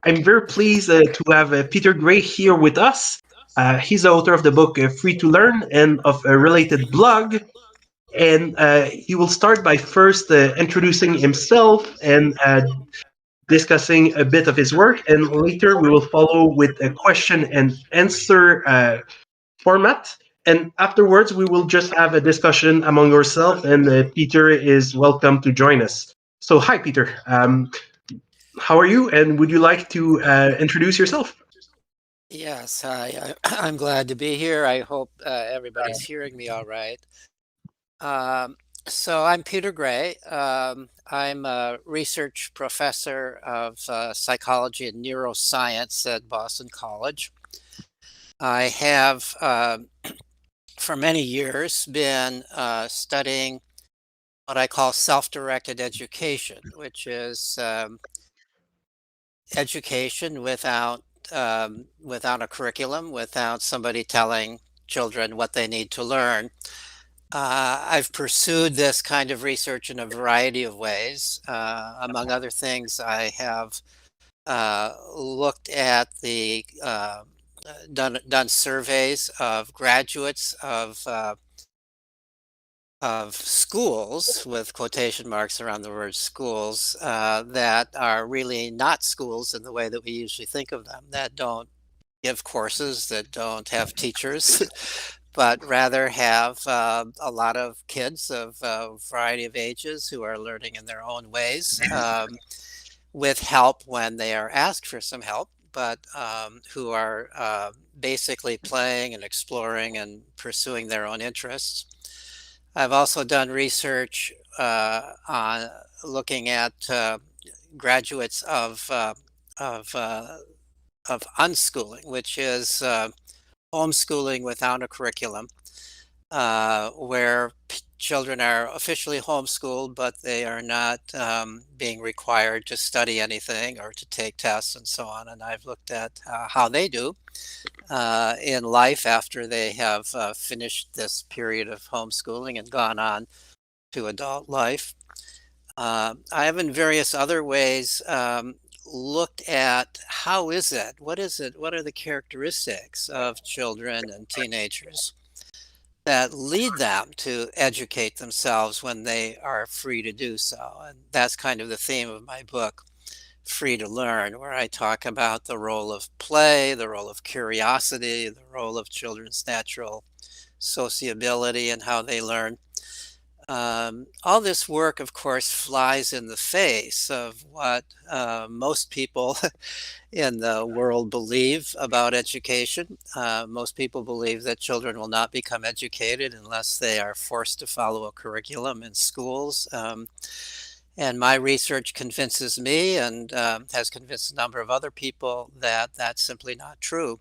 I'm very pleased to have Peter Gray here with us. He's the author of the book Free to Learn and of a related blog. And he will start by first introducing himself and discussing a bit of his work. And later we will follow with a question and answer format. And afterwards, we will just have a discussion among ourselves, and Peter is welcome to join us. So, hi, Peter. How are you? And would you like to introduce yourself? Yes, hi. I'm glad to be here. I hope everybody's hearing me all right. Um, so I'm Peter Gray. I'm a research professor of psychology and neuroscience at Boston College. I have, for many years, been studying what I call self-directed education, which is education without a curriculum, without somebody telling children what they need to learn. I've pursued this kind of research in a variety of ways. Among other things, I have looked at done surveys of graduates of schools, with quotation marks around the word schools, that are really not schools in the way that we usually think of them, that don't give courses, that don't have teachers, but rather have a lot of kids of a variety of ages who are learning in their own ways, with help when they are asked for some help, but who are basically playing and exploring and pursuing their own interests. I've also done research on looking at graduates of, uh, of unschooling, which is homeschooling without a curriculum, where children are officially homeschooled, but they are not being required to study anything or to take tests and so on. And I've looked at how they do in life after they have finished this period of homeschooling and gone on to adult life. I have in various other ways looked at how is it, what are the characteristics of children and teenagers that lead them to educate themselves when they are free to do so. And that's kind of the theme of my book, Free to Learn, where I talk about the role of play, the role of curiosity, the role of children's natural sociability and how they learn. All this work, of course, flies in the face of what most people in the world believe about education. Most people believe that children will not become educated unless they are forced to follow a curriculum in schools. And my research convinces me and has convinced a number of other people that that's simply not true.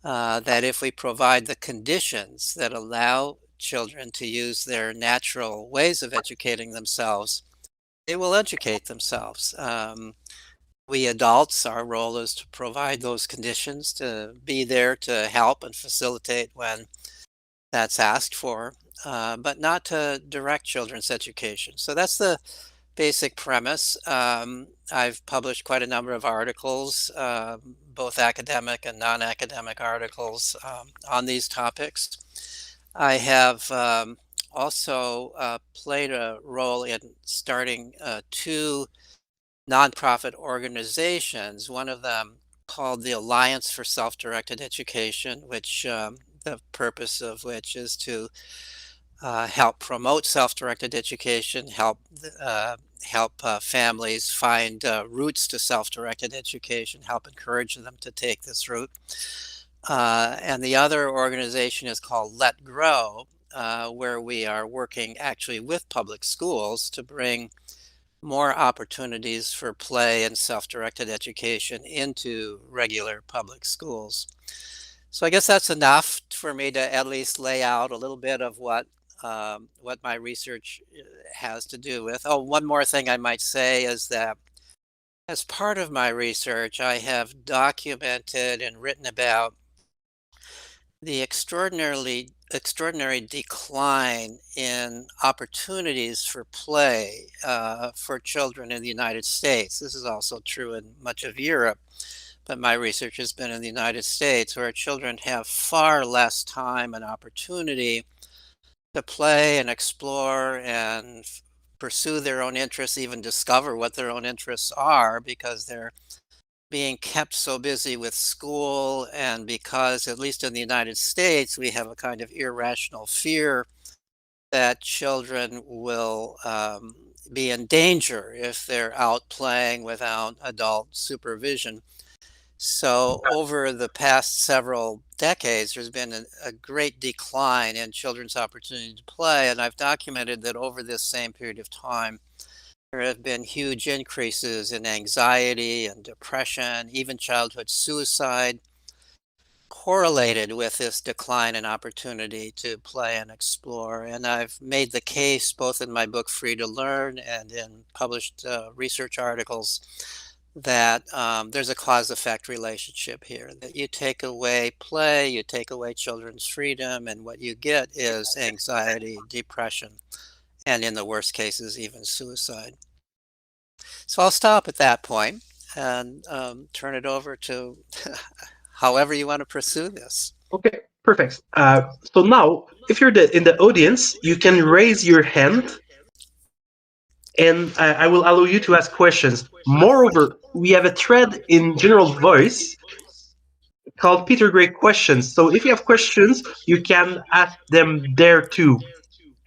That if we provide the conditions that allow children to use their natural ways of educating themselves, they will educate themselves. We adults, our role is to provide those conditions, to be there to help and facilitate when that's asked for, but not to direct children's education. So that's the basic premise. I've published quite a number of articles, both academic and non-academic articles on these topics. I have also played a role in starting two nonprofit organizations, one of them called the Alliance for Self-Directed Education, which the purpose of which is to help promote self-directed education, help families find routes to self-directed education, help encourage them to take this route. And the other organization is called Let Grow, where we are working actually with public schools to bring more opportunities for play and self-directed education into regular public schools. So I guess that's enough for me to at least lay out a little bit of what my research has to do with. Oh, one more thing I might say is that as part of my research, I have documented and written about the extraordinary decline in opportunities for play for children in the United States. This is also true in much of Europe, but my research has been in the United States, where children have far less time and opportunity to play and explore and pursue their own interests, even discover what their own interests are, because they're being kept so busy with school, and because, at least in the United States, we have a kind of irrational fear that children will be in danger if they're out playing without adult supervision. So over the past several decades, there's been a great decline in children's opportunity to play, and I've documented that over this same period of time, there have been huge increases in anxiety and depression, even childhood suicide, correlated with this decline in opportunity to play and explore. And I've made the case both in my book, Free to Learn, and in published research articles that there's a cause-effect relationship here, that you take away play, you take away children's freedom, and what you get is anxiety, depression, and in the worst cases, even suicide. So I'll stop at that point and turn it over to however you want to pursue this. Okay, perfect. So now, if you're in the audience, you can raise your hand, and I will allow you to ask questions. Moreover, we have a thread in General Voice called Peter Gray Questions. So if you have questions, you can ask them there too.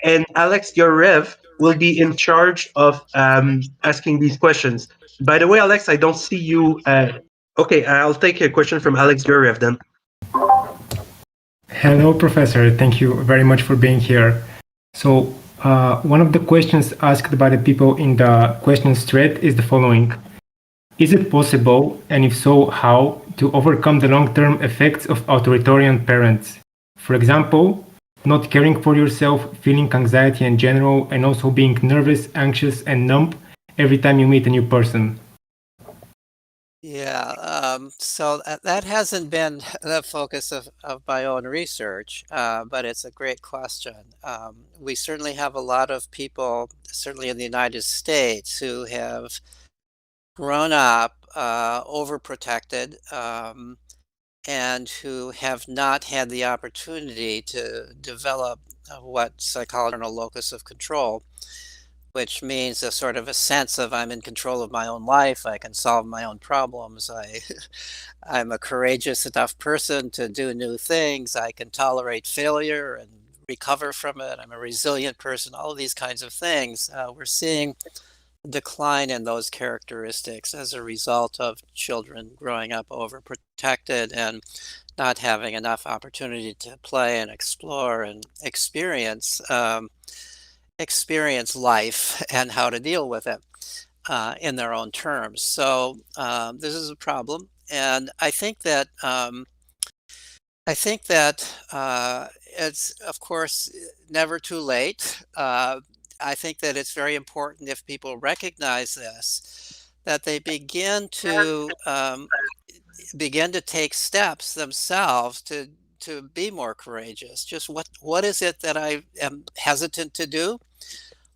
And Alex Yorev will be in charge of asking these questions. By the way, Alex, I don't see you. Okay, I'll take a question from Alex Yorev then. Hello, Professor. Thank you very much for being here. So, one of the questions asked by the people in the questions thread is the following. Is it possible, and if so, how, to overcome the long-term effects of authoritarian parents? For example, not caring for yourself, feeling anxiety in general, and also being nervous, anxious, and numb every time you meet a new person. Yeah, so that hasn't been the focus of my own research, but it's a great question. We certainly have a lot of people, certainly in the United States, who have grown up overprotected, and who have not had the opportunity to develop what psychology calls a locus of control, which means a sort of a sense of I'm in control of my own life, I can solve my own problems, I'm a courageous enough person to do new things, I can tolerate failure and recover from it, I'm a resilient person, all of these kinds of things. We're seeing a decline in those characteristics as a result of children growing up overprotected and not having enough opportunity to play and explore and experience life and how to deal with it in their own terms. So this is a problem, and I think that it's, of course, never too late. I think that it's very important, if people recognize this, that they begin to take steps themselves to be more courageous. Just what is it that I am hesitant to do?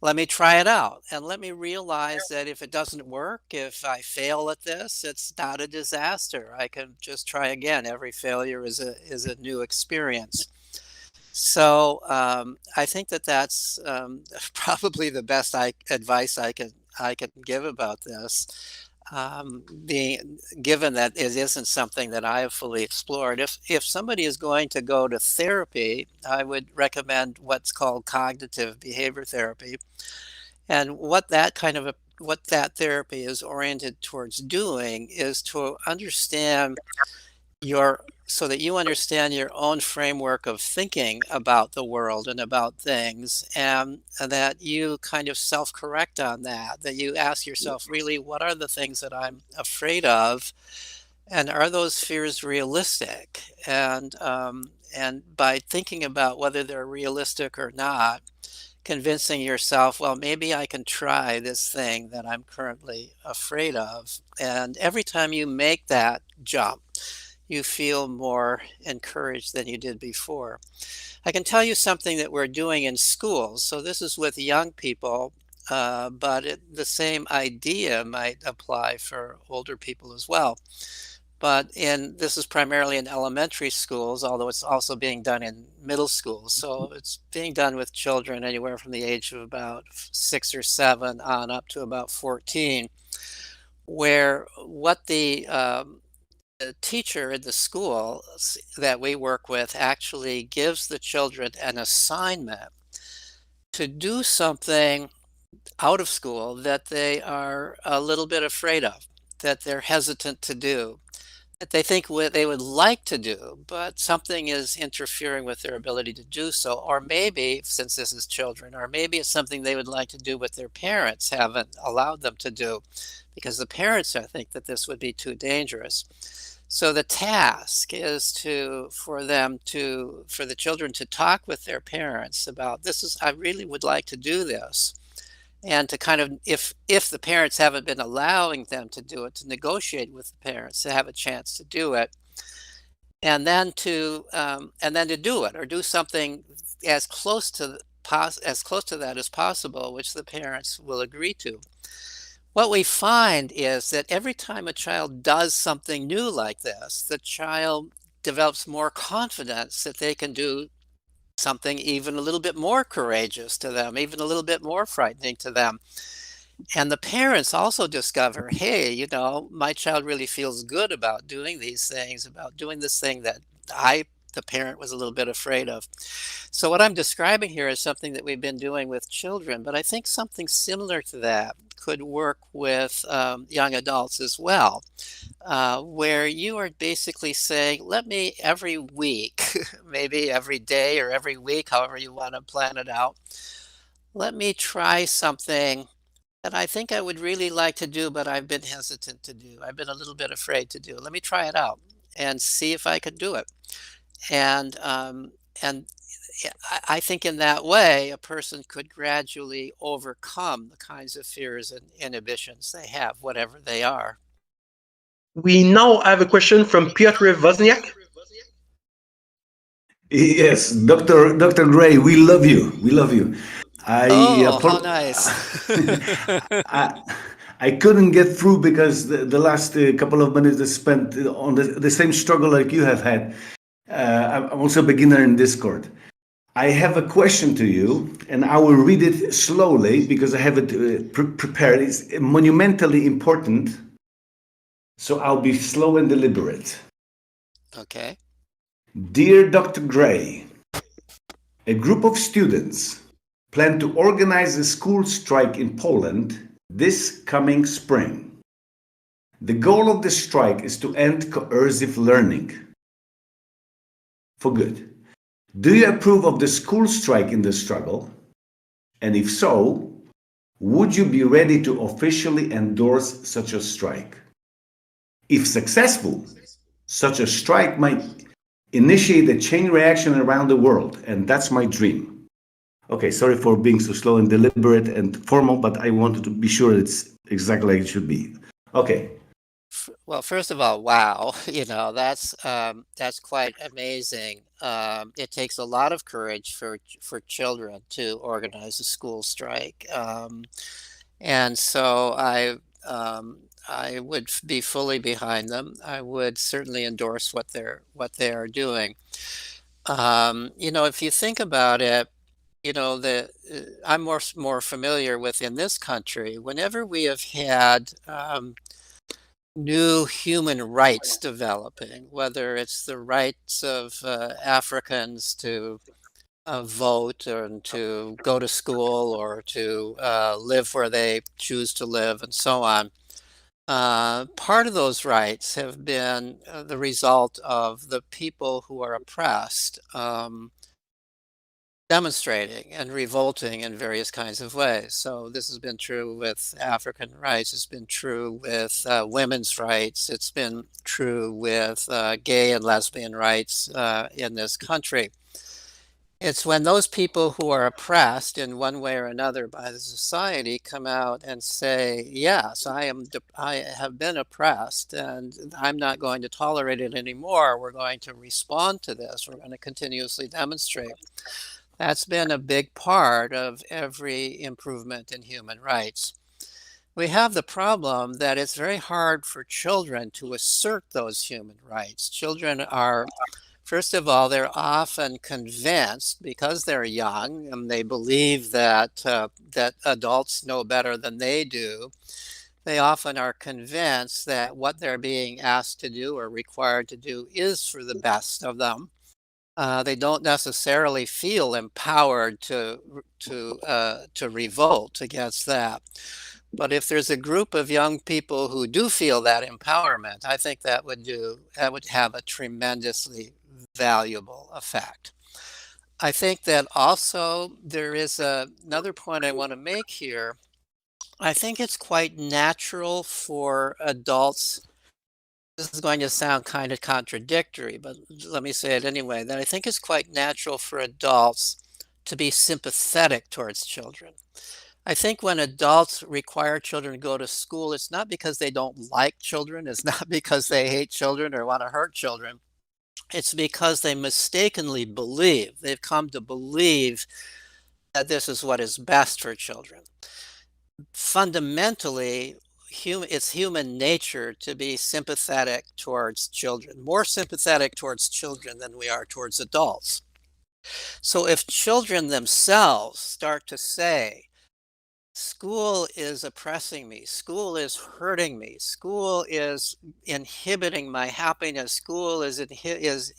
Let me try it out, and let me realize that if it doesn't work, if I fail at this, it's not a disaster. I can just try again. Every failure is a new experience. So I think that that's probably the best advice I can give about this. Given that it isn't something that I have fully explored, if somebody is going to go to therapy, I would recommend what's called cognitive behavior therapy, and what that therapy is oriented towards doing is to understand so that you understand your own framework of thinking about the world and about things, and that you kind of self-correct on that you ask yourself, really, what are the things that I'm afraid of, and are those fears realistic? And by thinking about whether they're realistic or not, convincing yourself, well, maybe I can try this thing that I'm currently afraid of. And every time you make that jump, you feel more encouraged than you did before. I can tell you something that we're doing in schools. So this is with young people, but the same idea might apply for older people as well. But this is primarily in elementary schools, although it's also being done in middle schools. So it's being done with children anywhere from the age of about 6 or 7 on up to about 14, where what the teacher in the school that we work with actually gives the children an assignment to do something out of school that they are a little bit afraid of, that they're hesitant to do, that they think they would like to do, but something is interfering with their ability to do so. Or maybe, since this is children, or maybe it's something they would like to do but their parents haven't allowed them to do because the parents think that this would be too dangerous. So the task is for the children to talk with their parents about I really would like to do this. And to kind of, if the parents haven't been allowing them to do it, to negotiate with the parents to have a chance to do it, and then to do it or do something as close to that as possible, which the parents will agree to. What we find is that every time a child does something new like this, the child develops more confidence that they can do something even a little bit more courageous to them, even a little bit more frightening to them. And the parents also discover, hey, my child really feels good about doing these things, about doing this thing that the parent was a little bit afraid of. So what I'm describing here is something that we've been doing with children, but I think something similar to that could work with young adults as well, where you are basically saying, let me every week, maybe every day or every week, however you want to plan it out, let me try something that I think I would really like to do, but I've been hesitant to do. I've been a little bit afraid to do. Let me try it out and see if I can do it. And I think in that way, a person could gradually overcome the kinds of fears and inhibitions they have, whatever they are. We now have a question from Piotr Wozniak. Yes, Dr. Gray, we love you. We love you. How nice. I couldn't get through because the last couple of minutes I spent on the same struggle like you have had. I'm also a beginner in Discord. I have a question to you, and I will read it slowly because I have it prepared. It's monumentally important, so I'll be slow and deliberate. Okay. Dear Dr. Gray, a group of students plan to organize a school strike in Poland this coming spring. The goal of the strike is to end coercive learning for good. Do you approve of the school strike in the struggle? And if so, would you be ready to officially endorse such a strike? If successful, such a strike might initiate a chain reaction around the world, and that's my dream. Okay, sorry for being so slow and deliberate and formal, but I wanted to be sure it's exactly like it should be. Okay. Well, first of all, wow, that's quite amazing. It takes a lot of courage for children to organize a school strike, and so I would be fully behind them. I would certainly endorse what they are doing. If you think about it, I'm more familiar with in this country. Whenever we have had new human rights developing, whether it's the rights of Africans to vote and to go to school or to live where they choose to live and so on. Part of those rights have been the result of the people who are oppressed demonstrating and revolting in various kinds of ways. So this has been true with African rights. It's been true with women's rights. It's been true with gay and lesbian rights in this country. It's when those people who are oppressed in one way or another by the society come out and say, yes, I have been oppressed and I'm not going to tolerate it anymore. We're going to respond to this. We're going to continuously demonstrate. That's been a big part of every improvement in human rights. We have the problem that it's very hard for children to assert those human rights. Children are, first of all, they're often convinced because they're young and they believe that that adults know better than they do. They often are convinced that what they're being asked to do or required to do is for the best of them. They don't necessarily feel empowered to revolt against that. But if there's a group of young people who do feel that empowerment, I think that would have a tremendously valuable effect. I think that also there is another point I want to make here. I think it's quite natural for adults. This is going to sound kind of contradictory, but let me say it anyway, that I think it's quite natural for adults to be sympathetic towards children. I think when adults require children to go to school, it's not because they don't like children. It's not because they hate children or want to hurt children. It's because they mistakenly believe, they've come to believe that this is what is best for children. Fundamentally, it's human nature to be sympathetic towards children, more sympathetic towards children than we are towards adults. So if children themselves start to say, school is oppressing me, school is hurting me, school is inhibiting my happiness, school is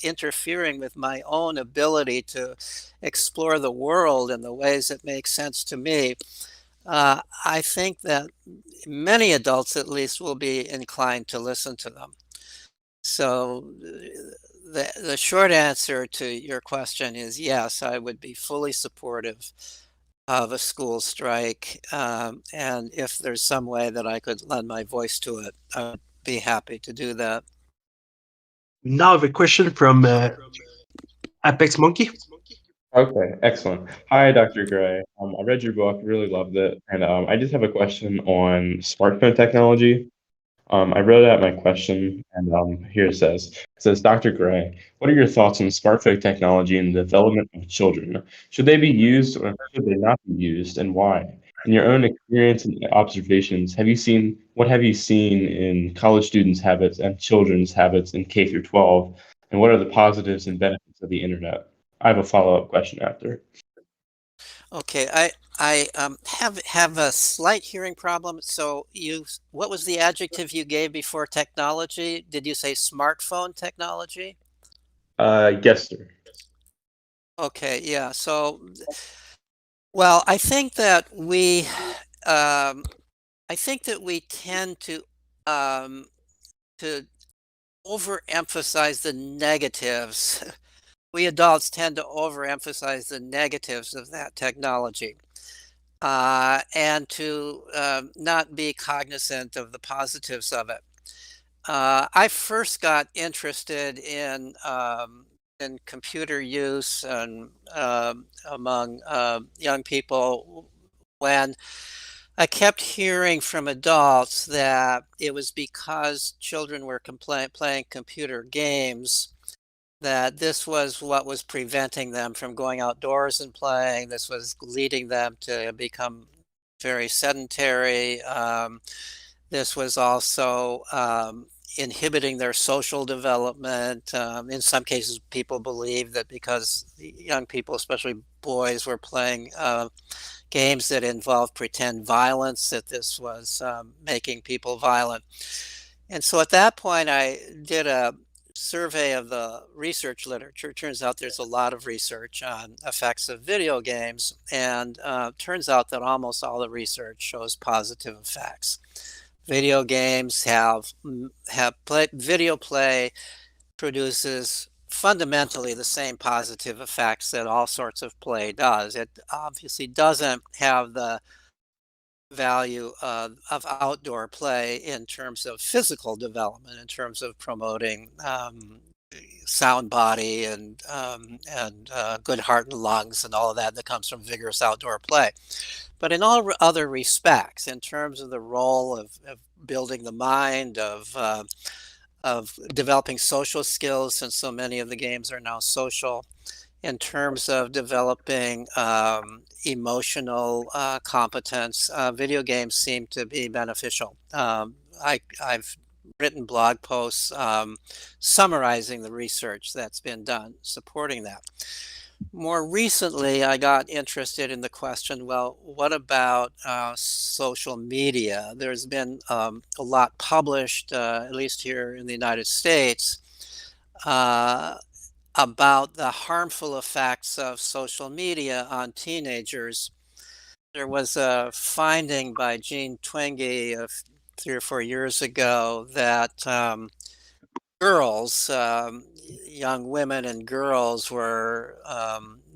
interfering with my own ability to explore the world in the ways that make sense to me, I think that many adults at least will be inclined to listen to them. So the short answer to your question is yes, I would be fully supportive of a school strike. And if there's some way that I could lend my voice to it, I would be happy to do that. Now I have a question from Apex Monkey. Okay, excellent. Hi, Dr. Gray. I read your book, really loved it, and I just have a question on smartphone technology. I wrote out my question, and here it says, Dr. Gray, what are your thoughts on smartphone technology and the development of children? Should they be used or should they not be used, and why? In your own experience and observations, what have you seen in college students' habits and children's habits in K through 12, and what are the positives and benefits of the internet? I have a follow-up question after. Okay, I have a slight hearing problem. So what was the adjective you gave before technology? Did you say smartphone technology? Yes, sir. Okay, yeah. So, well, I think that we tend to overemphasize the negatives. We adults tend to overemphasize the negatives of that technology, and to not be cognizant of the positives of it. I first got interested in computer use and among young people when I kept hearing from adults that it was because children were playing computer games that this was what was preventing them from going outdoors and playing. This was leading them to become very sedentary. This was also inhibiting their social development. In some cases, people believe that because young people, especially boys, were playing games that involved pretend violence, that this was making people violent. And so at that point, I did a survey of the research literature. It turns out there's a lot of research on effects of video games, and turns out that almost all the research shows positive effects. Video games video play produces fundamentally the same positive effects that all sorts of play does. It obviously doesn't have the value of outdoor play in terms of physical development, in terms of promoting sound body and good heart and lungs and all of that comes from vigorous outdoor play. But in all other respects, in terms of the role of building the mind, of developing social skills, since so many of the games are now social, in terms of developing emotional competence, video games seem to be beneficial. I've written blog posts summarizing the research that's been done supporting that. More recently, I got interested in the question, well, what about social media? There's been a lot published, at least here in the United States, uh, about the harmful effects of social media on teenagers. There was a finding by Jean Twenge 3 or 4 years ago that girls, young women and girls, were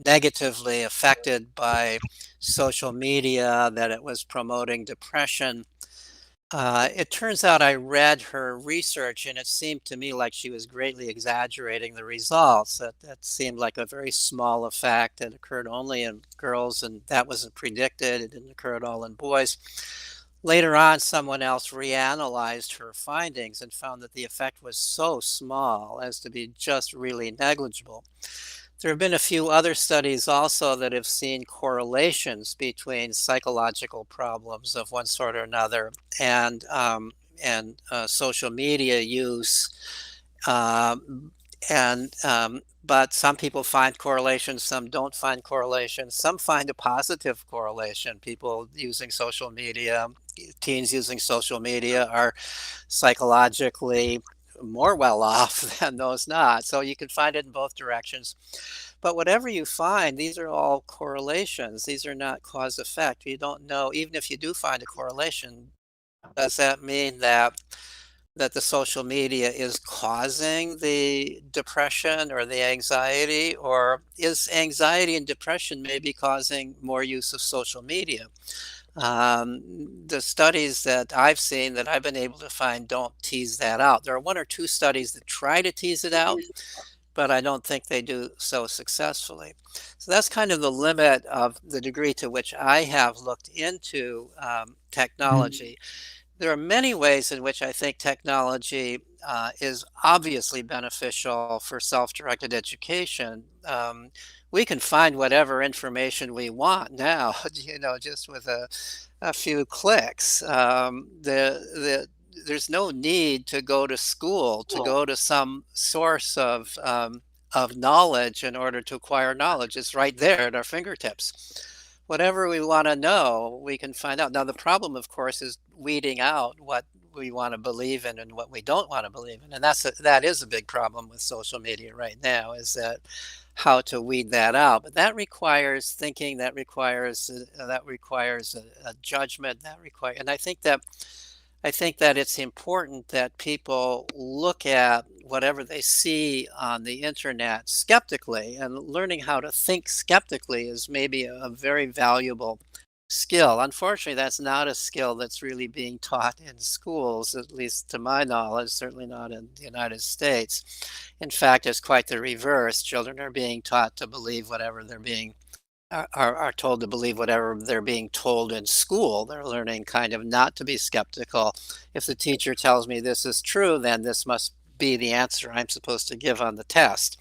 negatively affected by social media, that it was promoting depression. It turns out I read her research and it seemed to me like she was greatly exaggerating the results. That seemed like a very small effect that occurred only in girls, and that wasn't predicted. It didn't occur at all in boys. Later on, someone else reanalyzed her findings and found that the effect was so small as to be just really negligible. There have been a few other studies also that have seen correlations between psychological problems of one sort or another and social media use. But some people find correlations, some don't find correlations. Some find a positive correlation. People using social media, teens using social media, are psychologically more well off than those not. So you can find it in both directions. But whatever you find, these are all correlations. These are not cause effect. You don't know, even if you do find a correlation, does that mean that the social media is causing the depression or the anxiety, or is anxiety and depression maybe causing more use of social media? The studies that I've seen, that I've been able to find, don't tease that out. There are 1 or 2 studies that try to tease it out, but I don't think they do so successfully. So that's kind of the limit of the degree to which I have looked into technology. There are many ways in which I think technology is obviously beneficial for self-directed education. We can find whatever information we want now, just with a few clicks. There's no need to go to school, to go to some source of knowledge in order to acquire knowledge. It's right there at our fingertips. Whatever we want to know, we can find out. Now, the problem, of course, is weeding out what we want to believe in and what we don't want to believe in. And that is a big problem with social media right now, is that how to weed that out. But that requires thinking, that requires a judgment, and I think that it's important that people look at whatever they see on the internet skeptically, and learning how to think skeptically is maybe a very valuable skill. Unfortunately, that's not a skill that's really being taught in schools, at least to my knowledge, certainly not in the United States. In fact, it's quite the reverse. Children are being taught to believe whatever they're being are told to believe whatever they're being told in school. They're learning kind of not to be skeptical. If the teacher tells me this is true, then this must be the answer I'm supposed to give on the test.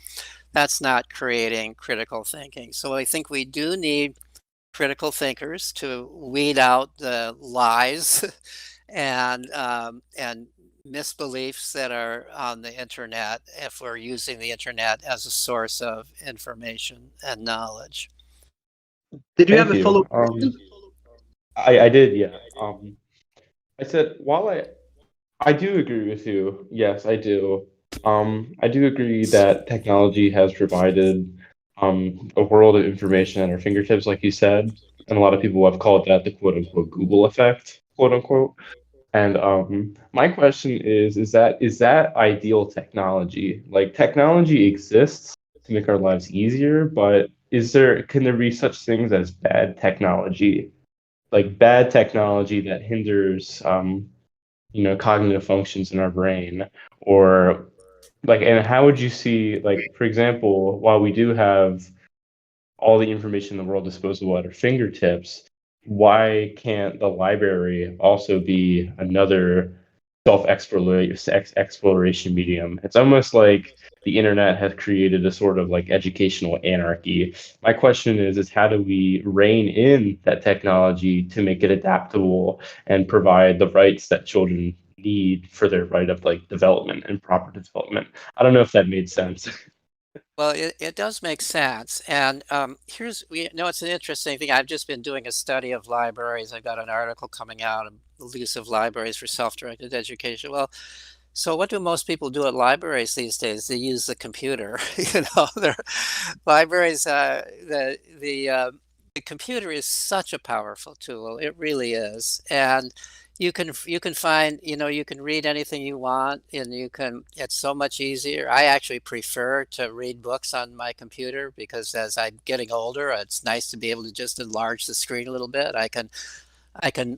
That's not creating critical thinking. So I think we do need critical thinkers to weed out the lies and misbeliefs that are on the internet, if we're using the internet as a source of information and knowledge. Did you Thank have a you. follow-up? I did, yeah. I said, while I do agree with you, yes, I do. I do agree that technology has provided a world of information at our fingertips, like you said, and a lot of people have called that the quote unquote Google effect, quote unquote. And my question is that ideal technology? Like, technology exists to make our lives easier, but can there be such things as bad technology? Like bad technology that hinders cognitive functions in our brain, or Like, and how would you see, like, for example, while we do have all the information in the world disposable at our fingertips, why can't the library also be another self-exploration medium? It's almost like the internet has created a sort of like educational anarchy. My question is how do we rein in that technology to make it adaptable and provide the rights that children need for their right of like development and proper development? I don't know if that made sense. Well, it does make sense. And it's an interesting thing. I've just been doing a study of libraries. I've got an article coming out on the use of libraries for self-directed education. Well, so what do most people do at libraries these days? They use the computer. Their libraries, the computer is such a powerful tool. It really is. And you can find, you can read anything you want, and it's so much easier. I actually prefer to read books on my computer because as I'm getting older, it's nice to be able to just enlarge the screen a little bit. I can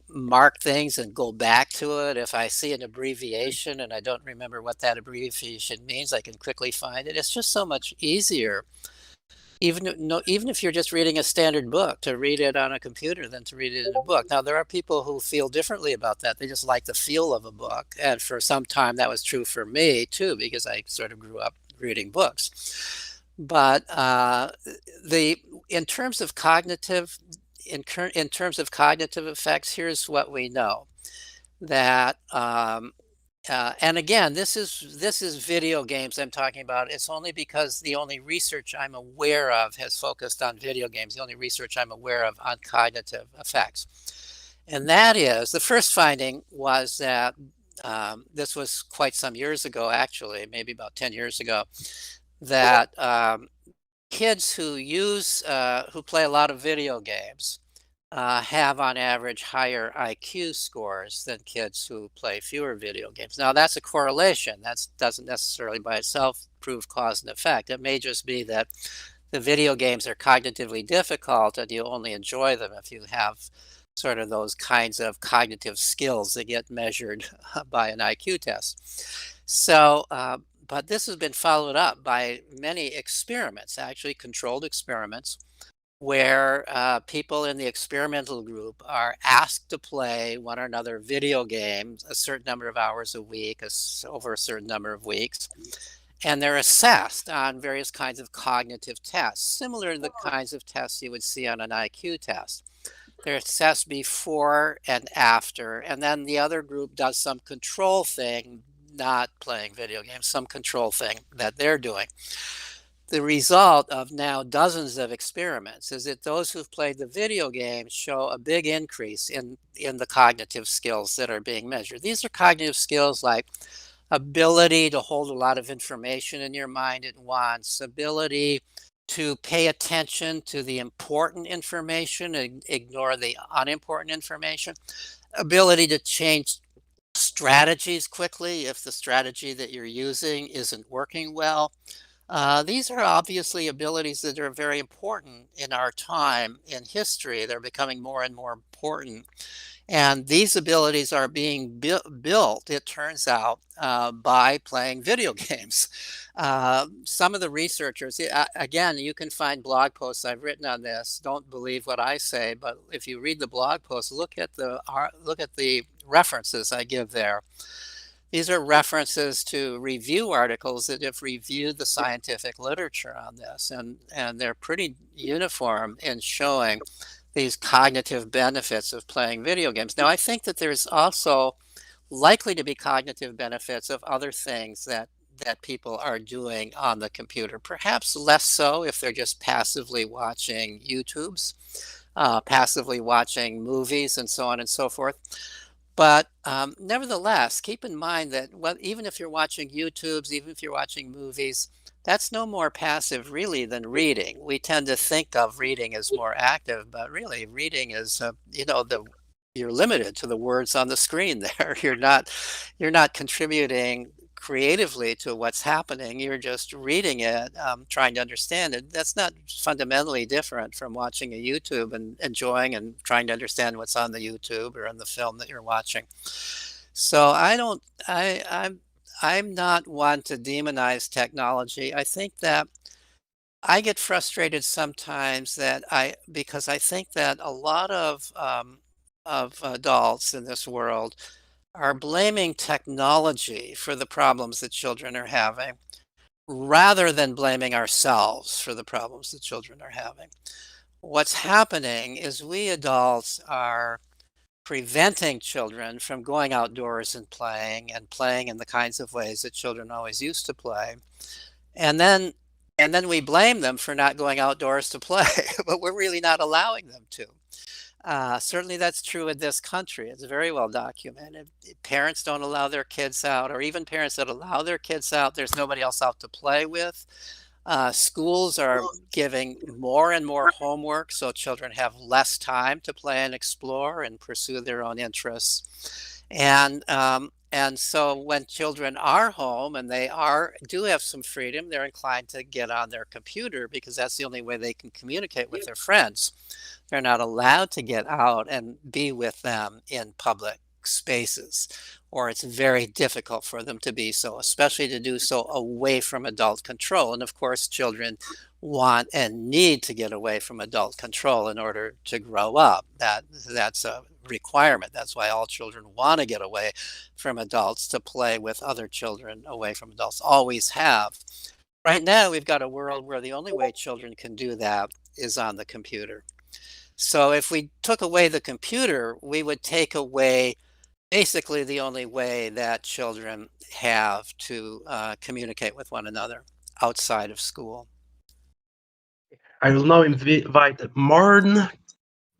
mark things and go back to it. If I see an abbreviation and I don't remember what that abbreviation means, I can quickly find it. It's just so much easier, even if you're just reading a standard book, to read it on a computer than to read it in a book. Now, there are people who feel differently about that. They just like the feel of a book. And for some time, that was true for me, too, because I sort of grew up reading books. But in terms of cognitive effects, here's what we know. That and again, this is video games I'm talking about. It's only because the only research I'm aware of has focused on video games. The only research I'm aware of on cognitive effects, and that is the first finding was that this was quite some years ago, actually, maybe about 10 years ago, that kids who play a lot of video games have on average higher IQ scores than kids who play fewer video games. Now that's a correlation. That doesn't necessarily by itself prove cause and effect. It may just be that the video games are cognitively difficult and you only enjoy them if you have sort of those kinds of cognitive skills that get measured by an IQ test. So, but this has been followed up by many experiments, actually controlled experiments, where people in the experimental group are asked to play one or another video game a certain number of hours a week, over a certain number of weeks, and they're assessed on various kinds of cognitive tests, similar to the kinds of tests you would see on an IQ test. They're assessed before and after, and then the other group does some control thing, not playing video games, some control thing that they're doing. The result of now dozens of experiments is that those who've played the video games show a big increase in the cognitive skills that are being measured. These are cognitive skills like ability to hold a lot of information in your mind at once, ability to pay attention to the important information and ignore the unimportant information, ability to change strategies quickly if the strategy that you're using isn't working well. These are obviously abilities that are very important in our time in history. They're becoming more and more important. And these abilities are being built, it turns out, by playing video games. Some of the researchers, again, you can find blog posts I've written on this. Don't believe what I say, but if you read the blog posts, look at the references I give there. These are references to review articles that have reviewed the scientific literature on this, and they're pretty uniform in showing these cognitive benefits of playing video games. Now, I think that there's also likely to be cognitive benefits of other things that people are doing on the computer, perhaps less so if they're just passively watching YouTubes, passively watching movies, and so on and so forth. But nevertheless, keep in mind that even if you're watching YouTubes, even if you're watching movies, that's no more passive really than reading. We tend to think of reading as more active, but really reading is, you're limited to the words on the screen there. You're not contributing creatively to what's happening. You're just reading it, trying to understand it. That's not fundamentally different from watching a YouTube and enjoying and trying to understand what's on the YouTube or in the film that you're watching. So I'm not one to demonize technology. I think that I get frustrated sometimes because I think that a lot of adults in this world are blaming technology for the problems that children are having rather than blaming ourselves for the problems that children are having. What's happening is we adults are preventing children from going outdoors and playing in the kinds of ways that children always used to play. And then and then we blame them for not going outdoors to play, but we're really not allowing them to. Certainly that's true in this country. It's very well documented. Parents don't allow their kids out, or even parents that allow their kids out, there's nobody else out to play with. Schools are giving more and more homework, so children have less time to play and explore and pursue their own interests. And so when children are home and do have some freedom, they're inclined to get on their computer because that's the only way they can communicate with their friends. They're not allowed to get out and be with them in public spaces, or it's very difficult for them to be so, especially to do so away from adult control. And of course, children want and need to get away from adult control in order to grow up. That's a requirement. That's why all children want to get away from adults to play with other children away from adults. Always have. Right now, we've got a world where the only way children can do that is on the computer. So if we took away the computer, we would take away basically the only way that children have to communicate with one another outside of school. I will now invite Marn.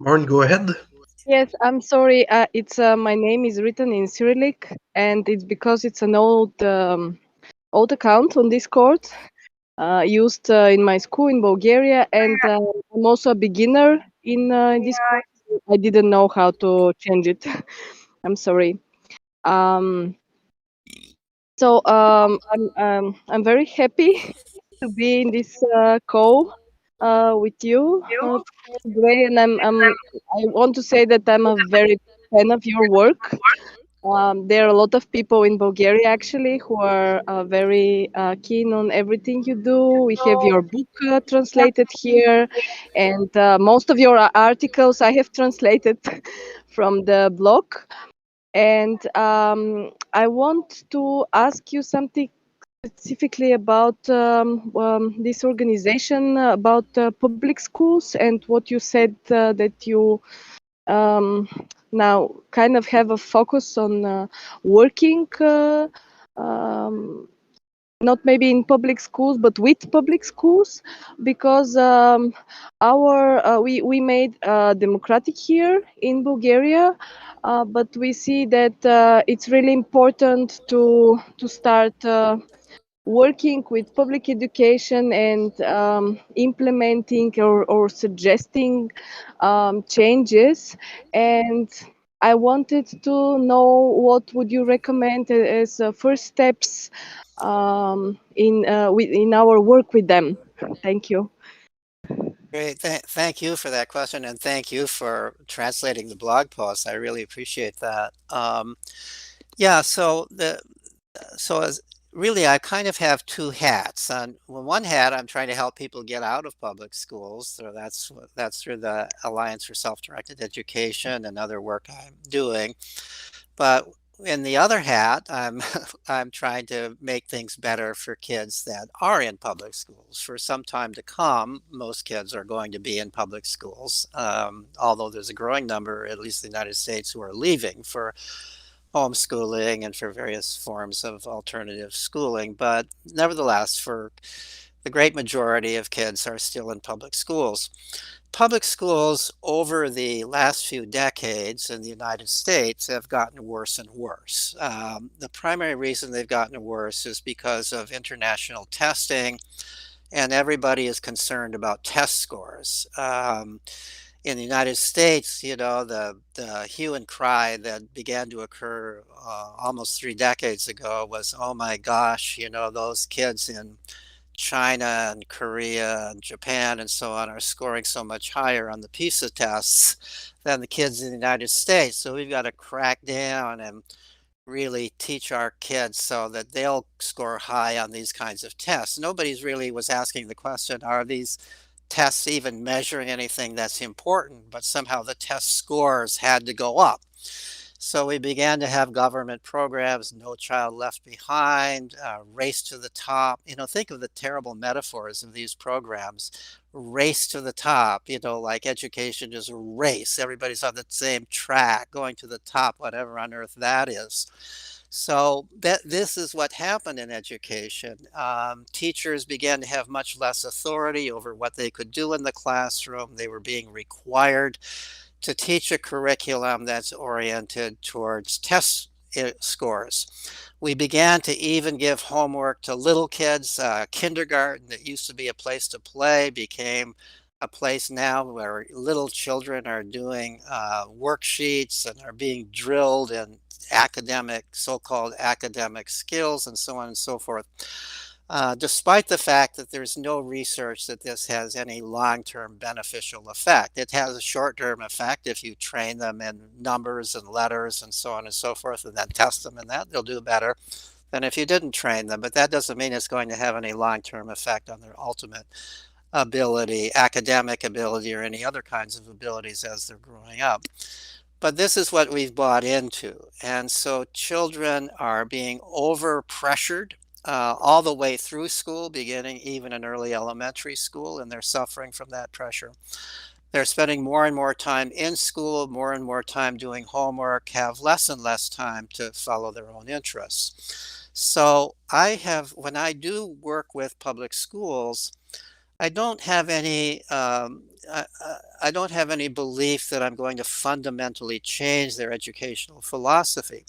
Marn, go ahead. Yes, I'm sorry. It's my name is written in Cyrillic, and it's because it's an old account on Discord used in my school in Bulgaria, and I'm also a beginner in Discord. I didn't know how to change it. I'm sorry. I'm very happy to be in this call with you, Gray, and I want to say that I'm a very fan of your work. There are a lot of people in Bulgaria actually who are very keen on everything you do. We have your book translated here, and most of your articles I have translated from the blog. And I want to ask you something specifically about this organization, about public schools, and what you said that you now kind of have a focus on working not maybe in public schools but with public schools, because we made democratic here in Bulgaria, but we see that it's really important to start working with public education and implementing or suggesting changes. And I wanted to know what would you recommend as first steps in our work with them. Thank you. Great. Thank you for that question, and thank you for translating the blog post. I really appreciate that. Yeah, as really, I kind of have two hats. On one hat, I'm trying to help people get out of public schools. So that's through the Alliance for Self-Directed Education and other work I'm doing. But in the other hat, I'm I'm trying to make things better for kids that are in public schools. For some time to come, most kids are going to be in public schools, although there's a growing number, at least in the United States, who are leaving for homeschooling and for various forms of alternative schooling. But nevertheless, for the great majority of kids are still in public schools. Public schools over the last few decades in the United States have gotten worse and worse. The primary reason they've gotten worse is because of international testing, and everybody is concerned about test scores. In the United States, the hue and cry that began to occur almost 3 decades ago was, oh my gosh, those kids in China and Korea and Japan and so on are scoring so much higher on the PISA tests than the kids in the United States. So we've got to crack down and really teach our kids so that they'll score high on these kinds of tests. Nobody's really was asking the question, are these tests even measuring anything that's important? But somehow the test scores had to go up. So we began to have government programs, No Child Left Behind, Race to the Top. Think of the terrible metaphors of these programs. Race to the top, like education is a race. Everybody's on the same track, going to the top, whatever on earth that is. So this is what happened in education. Teachers began to have much less authority over what they could do in the classroom. They were being required to teach a curriculum that's oriented towards test scores. We began to even give homework to little kids. Kindergarten, that used to be a place to play, became a place now where little children are doing worksheets and are being drilled in so-called academic skills and so on and so forth. Despite the fact that there's no research that this has any long-term beneficial effect. It has a short-term effect if you train them in numbers and letters and so on and so forth, and then test them in that, they'll do better than if you didn't train them. But that doesn't mean it's going to have any long-term effect on their ultimate ability, academic ability, or any other kinds of abilities as they're growing up. But this is what we've bought into. And so children are being over-pressured all the way through school, beginning even in early elementary school, and they're suffering from that pressure. They're spending more and more time in school, more and more time doing homework, have less and less time to follow their own interests. So when I do work with public schools, I don't have any I don't have any belief that I'm going to fundamentally change their educational philosophy.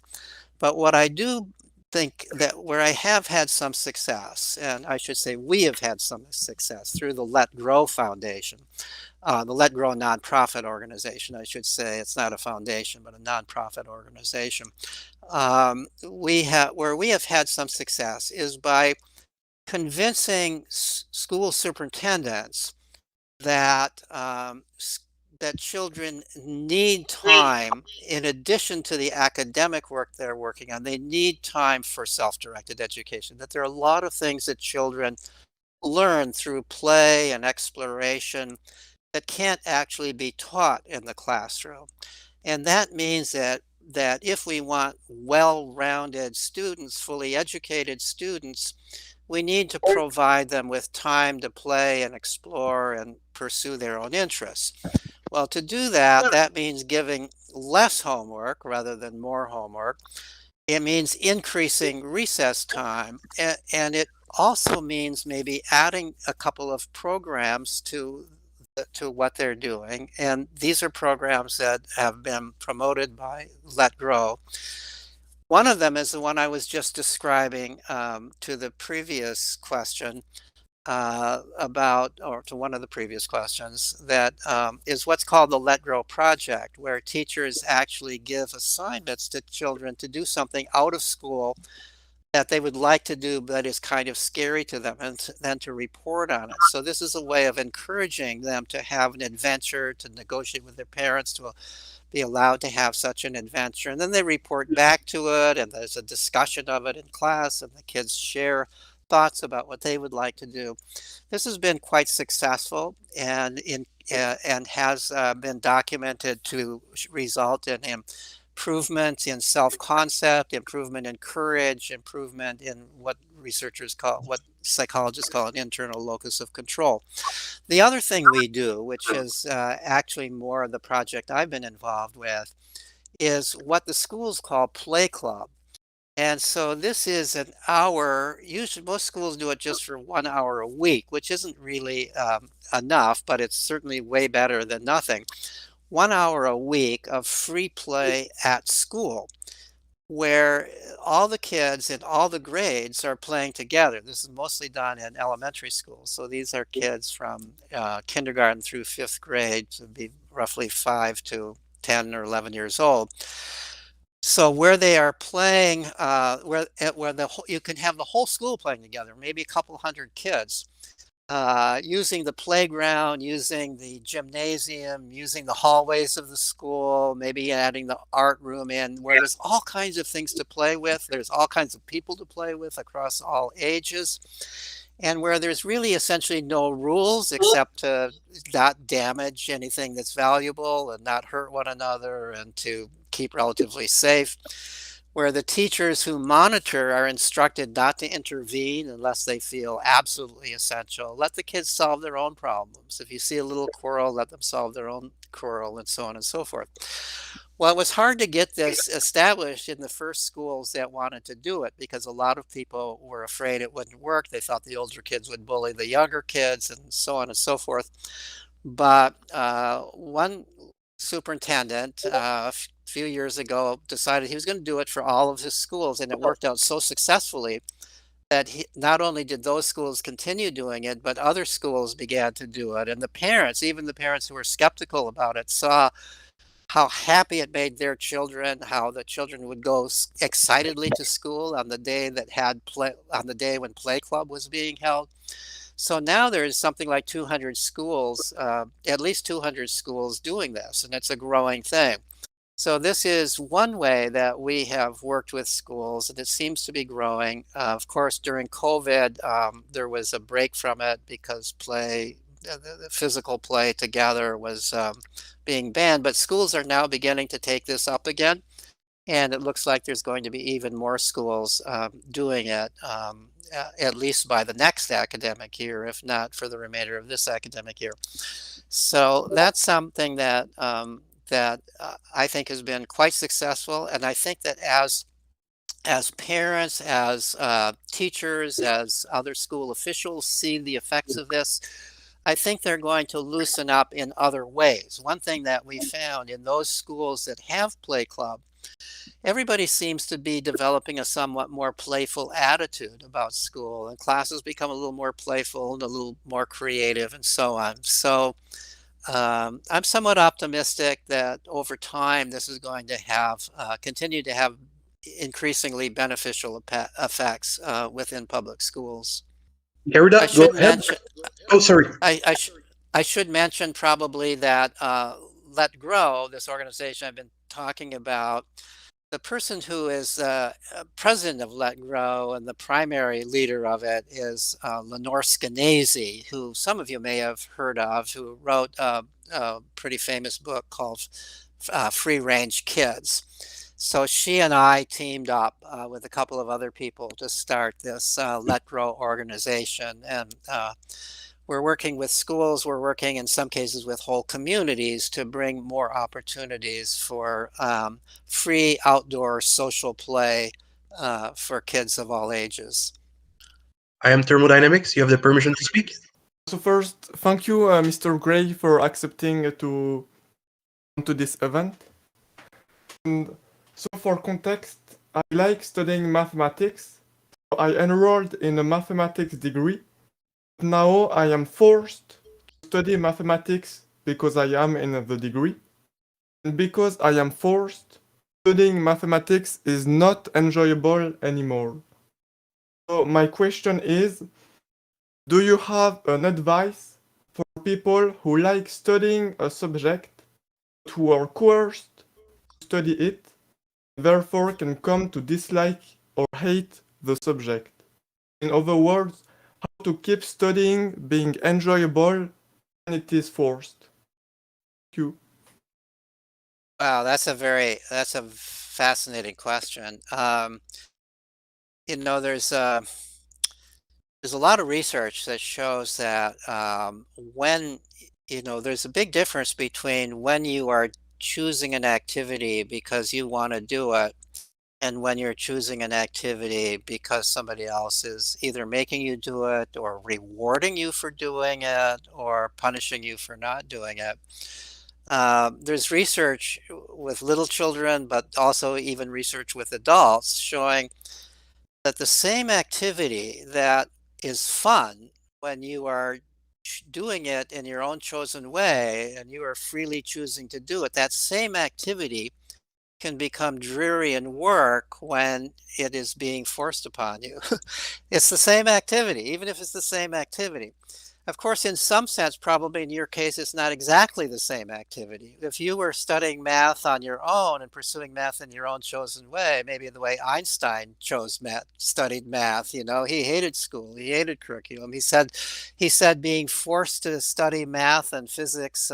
But what I do think that where I have had some success, and I should say we have had some success through the Let Grow Foundation, the Let Grow nonprofit organization, I should say. It's not a foundation, but a nonprofit organization. Where we have had some success is by convincing school superintendents that that children need time in addition to the academic work they're working on. They need time for self-directed education, that there are a lot of things that children learn through play and exploration that can't actually be taught in the classroom. And that means that if we want well-rounded students, fully educated students, we need to provide them with time to play and explore and pursue their own interests. Well, to do that, that means giving less homework rather than more homework. It means increasing recess time, and it also means maybe adding a couple of programs to what they're doing. And these are programs that have been promoted by Let Grow. One of them is the one I was just describing to the previous question to one of the previous questions, that is what's called the Let Grow Project, where teachers actually give assignments to children to do something out of school that they would like to do, but is kind of scary to them, and then to report on it. So this is a way of encouraging them to have an adventure, to negotiate with their parents, to be allowed to have such an adventure. And then they report back to it, and there's a discussion of it in class, and the kids share thoughts about what they would like to do. This has been quite successful and has been documented to result in improvement in self-concept, improvement in courage, improvement in what psychologists call an internal locus of control. The other thing we do, which is actually more of the project I've been involved with, is what the schools call play club. And so this is an hour. Usually most schools do it just for 1 hour a week, which isn't really enough, but it's certainly way better than nothing. 1 hour a week of free play at school, where all the kids in all the grades are playing together. This is mostly done in elementary schools. So these are kids from kindergarten through 5th grade, to be roughly 5 to 10 or 11 years old. So where they are playing, where you can have the whole school playing together, maybe a couple hundred kids. using the playground, using the gymnasium, using the hallways of the school, maybe adding the art room in where there's all kinds of things to play with. There's all kinds of people to play with across all ages, and where there's really essentially no rules except to not damage anything that's valuable and not hurt one another and to keep relatively safe, where the teachers who monitor are instructed not to intervene unless they feel absolutely essential. Let the kids solve their own problems. If you see a little quarrel, let them solve their own quarrel, and so on and so forth. Well, it was hard to get this established in the first schools that wanted to do it because a lot of people were afraid it wouldn't work. They thought the older kids would bully the younger kids and so on and so forth. But one superintendent a few years ago decided he was going to do it for all of his schools, and it worked out so successfully that not only did those schools continue doing it, but other schools began to do it. And the parents, even the parents who were skeptical about it, saw how happy it made their children, how the children would go excitedly to school on the day that on the day when Play Club was being held. So now there's something like 200 schools, at least 200 schools doing this, and it's a growing thing. So this is one way that we have worked with schools, and it seems to be growing. Of course, during COVID, there was a break from it because the physical play together was being banned, but schools are now beginning to take this up again. And it looks like there's going to be even more schools doing it, at least by the next academic year, if not for the remainder of this academic year. So that's something that I think has been quite successful. And I think that as parents, as teachers, as other school officials see the effects of this, I think they're going to loosen up in other ways. One thing that we found in those schools that have Play Club, everybody seems to be developing a somewhat more playful attitude about school, and classes become a little more playful and a little more creative and so on. So I'm somewhat optimistic that over time this is going to have continue to have increasingly beneficial effects within public schools. Derrida, go ahead. Oh, sorry. I should mention probably that Let Grow, this organization I've been talking about, the person who is president of Let Grow and the primary leader of it is Lenore Skenazy, who some of you may have heard of, who wrote a pretty famous book called Free Range Kids. So she and I teamed up with a couple of other people to start this Let Grow organization. And we're working with schools, we're working in some cases with whole communities to bring more opportunities for free outdoor social play for kids of all ages. I am Thermodynamics. You have the permission to speak. So first, thank you, Mr. Gray, for accepting to come to this event. And so for context, I like studying mathematics. So I enrolled in a mathematics degree. Now I am forced to study mathematics because I am in the degree. And because I am forced, studying mathematics is not enjoyable anymore. So my question is, do you have an advice for people who like studying a subject, but who are coerced to study it, therefore can come to dislike or hate the subject? In other words, how to keep studying being enjoyable when it is forced? Thank you. Wow, that's a fascinating question. There's a lot of research that shows that when there's a big difference between when you are choosing an activity because you want to do it and when you're choosing an activity because somebody else is either making you do it or rewarding you for doing it or punishing you for not doing it. There's research with little children, but also even research with adults showing that the same activity that is fun when you are doing it in your own chosen way and you are freely choosing to do it, that same activity can become dreary and work when it is being forced upon you. It's the same activity, even if it's the same activity. Of course, in some sense, probably in your case, it's not exactly the same activity. If you were studying math on your own and pursuing math in your own chosen way, maybe the way Einstein studied math, you know, he hated school, he hated curriculum. He said being forced to study math and physics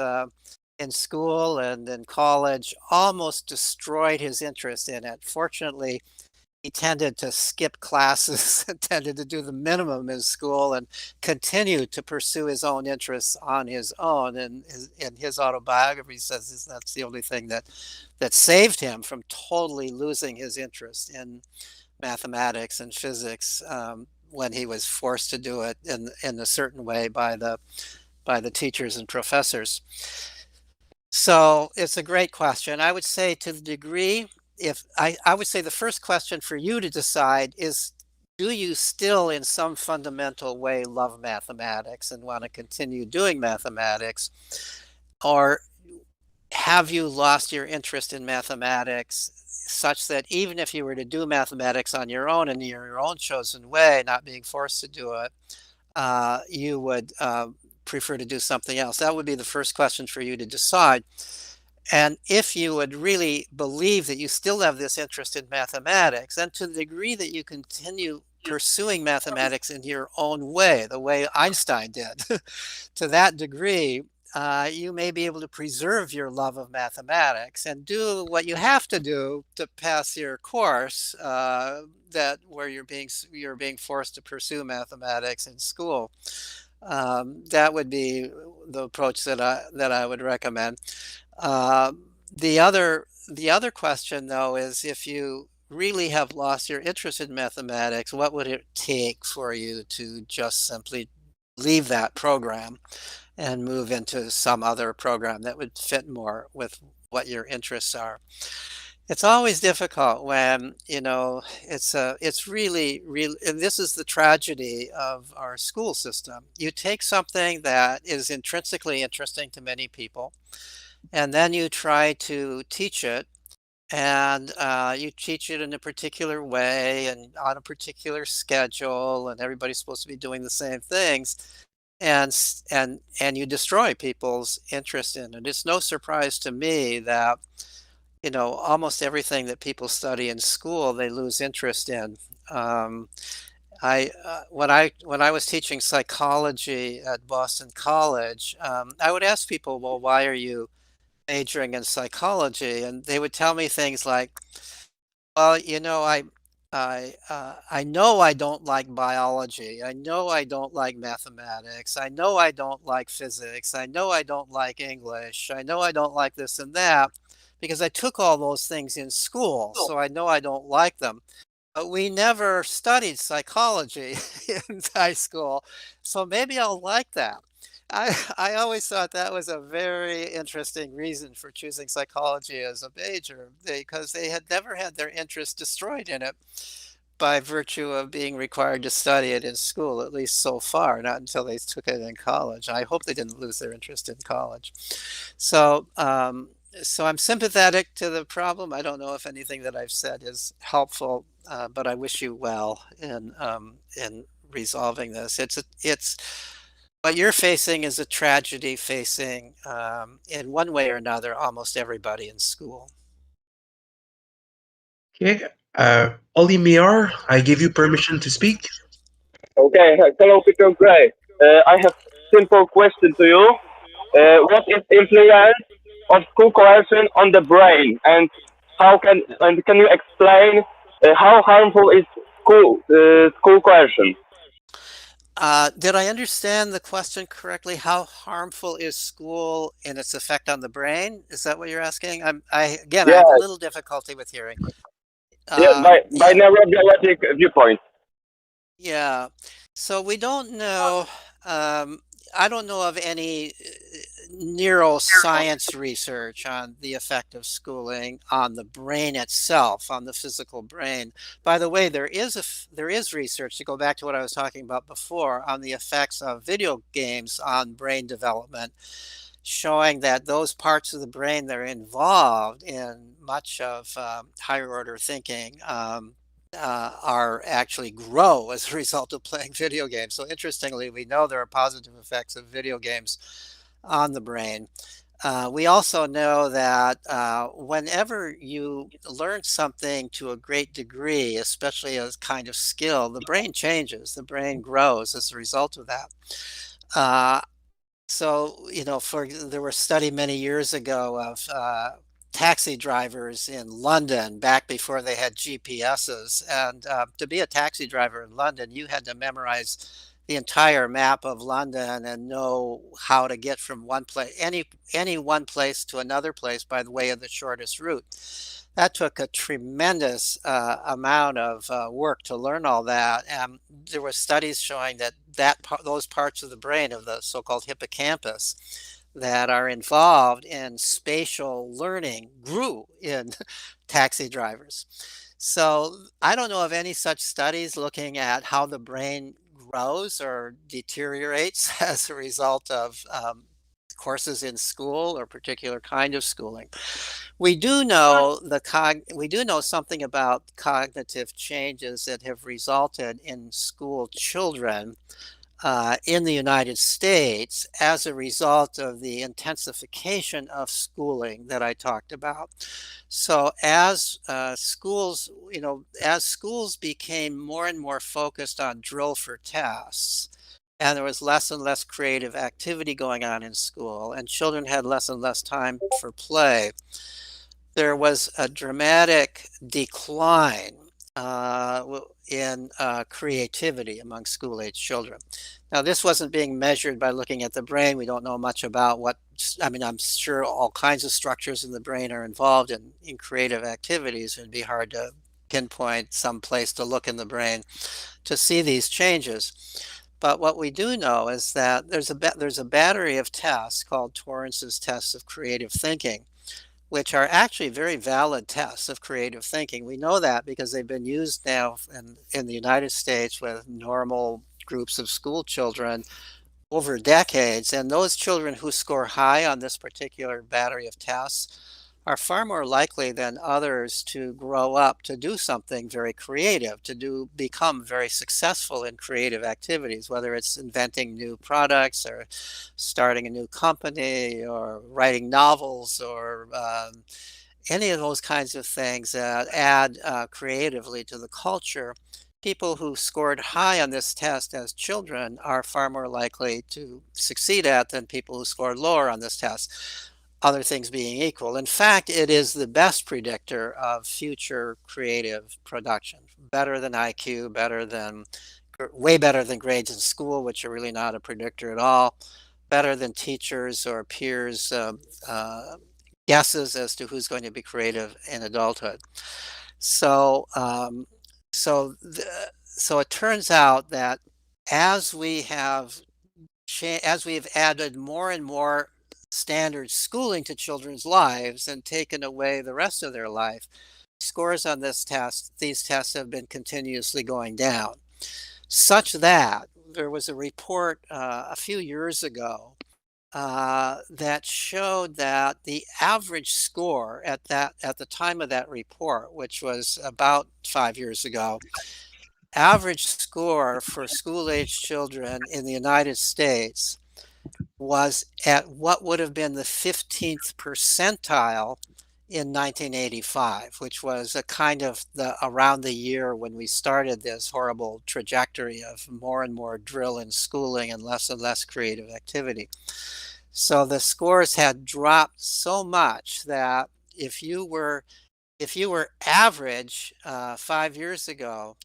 in school and in college almost destroyed his interest in it. Fortunately, he tended to skip classes and tended to do the minimum in school and continue to pursue his own interests on his own. And in his autobiography says that's the only thing that saved him from totally losing his interest in mathematics and physics when he was forced to do it in a certain way by the teachers and professors. So it's a great question. I would say to the degree, if I would say the first question for you to decide is, do you still in some fundamental way love mathematics and want to continue doing mathematics? Or have you lost your interest in mathematics such that even if you were to do mathematics on your own in your own chosen way, not being forced to do it, you would prefer to do something else? That would be the first question for you to decide. And if you would really believe that you still have this interest in mathematics, and to the degree that you continue pursuing mathematics in your own way, the way Einstein did, to that degree, you may be able to preserve your love of mathematics and do what you have to do to pass your course, where you're being forced to pursue mathematics in school. That would be the approach that I would recommend. The other question, though, is if you really have lost your interest in mathematics, what would it take for you to just simply leave that program and move into some other program that would fit more with what your interests are? It's always difficult when, you know, it's really, and this is the tragedy of our school system. You take something that is intrinsically interesting to many people, and then you try to teach it, and you teach it in a particular way and on a particular schedule, and everybody's supposed to be doing the same things, and you destroy people's interest in it. It's no surprise to me that, you know, almost everything that people study in school, they lose interest in. When I was teaching psychology at Boston College, I would ask people, well, why are you majoring in psychology? And they would tell me things like, well, you know, I know I don't like biology. I know I don't like mathematics. I know I don't like physics. I know I don't like English. I know I don't like this and that because I took all those things in school. So I know I don't like them. But we never studied psychology in high school. So maybe I'll like that. I always thought that was a very interesting reason for choosing psychology as a major, because they had never had their interest destroyed in it by virtue of being required to study it in school, at least so far, not until they took it in college. I hope they didn't lose their interest in college. So, so I'm sympathetic to the problem. I don't know if anything that I've said is helpful, but I wish you well in resolving this. It's what you're facing is a tragedy facing, in one way or another, almost everybody in school. Okay. Ollie Miar, I give you permission to speak. Okay, hello, Peter Gray. I have simple question to you. What is influence of school coercion on the brain, and can you explain how harmful is school coercion? Did I understand the question correctly? How harmful is school in its effect on the brain? Is that what you're asking? I have a little difficulty with hearing. By neurobiologic viewpoint. Yeah. So we don't know. I don't know of any neuroscience research on the effect of schooling on the brain itself, on the physical brain. By the way, there is research, to go back to what I was talking about before, on the effects of video games on brain development, showing that those parts of the brain that are involved in much of higher order thinking, are actually grow as a result of playing video games. So interestingly, we know there are positive effects of video games on the brain. We also know that whenever you learn something to a great degree, especially a kind of skill, the brain changes, the brain grows as a result of that. So, there were a study many years ago of taxi drivers in London back before they had GPSs. And to be a taxi driver in London, you had to memorize the entire map of London and know how to get from one place, any one place to another place by the way of the shortest route. That took a tremendous amount of work to learn all that. And there were studies showing that those parts of the brain of the so-called hippocampus that are involved in spatial learning grew in taxi drivers. So I don't know of any such studies looking at how the brain grows or deteriorates as a result of courses in school or particular kind of schooling. We do know something about cognitive changes that have resulted in school children in the United States as a result of the intensification of schooling that I talked about. So as schools became more and more focused on drill for tests, and there was less and less creative activity going on in school, and children had less and less time for play, there was a dramatic decline in creativity among school-age children. Now, this wasn't being measured by looking at the brain. We don't know much about I'm sure all kinds of structures in the brain are involved in creative activities. It'd be hard to pinpoint some place to look in the brain to see these changes. But what we do know is that there's a battery of tests called Torrance's tests of creative thinking, which are actually very valid tests of creative thinking. We know that because they've been used now in the United States with normal groups of school children over decades. And those children who score high on this particular battery of tests are far more likely than others to grow up to do something very creative, become very successful in creative activities, whether it's inventing new products or starting a new company or writing novels or any of those kinds of things that add creatively to the culture. People who scored high on this test as children are far more likely to succeed at than people who scored lower on this test, other things being equal. In fact, it is the best predictor of future creative production. Better than IQ, way better than grades in school, which are really not a predictor at all. Better than teachers or peers' guesses as to who's going to be creative in adulthood. So it turns out that as we have added more and more standard schooling to children's lives and taken away the rest of their life, scores on these tests have been continuously going down, such that there was a report a few years ago that showed that the average score at the time of that report, which was about 5 years ago, average score for school-age children in the United States was at what would have been the 15th percentile in 1985, which was a kind of around the year when we started this horrible trajectory of more and more drill and schooling and less creative activity. So the scores had dropped so much that if you were average 5 years ago,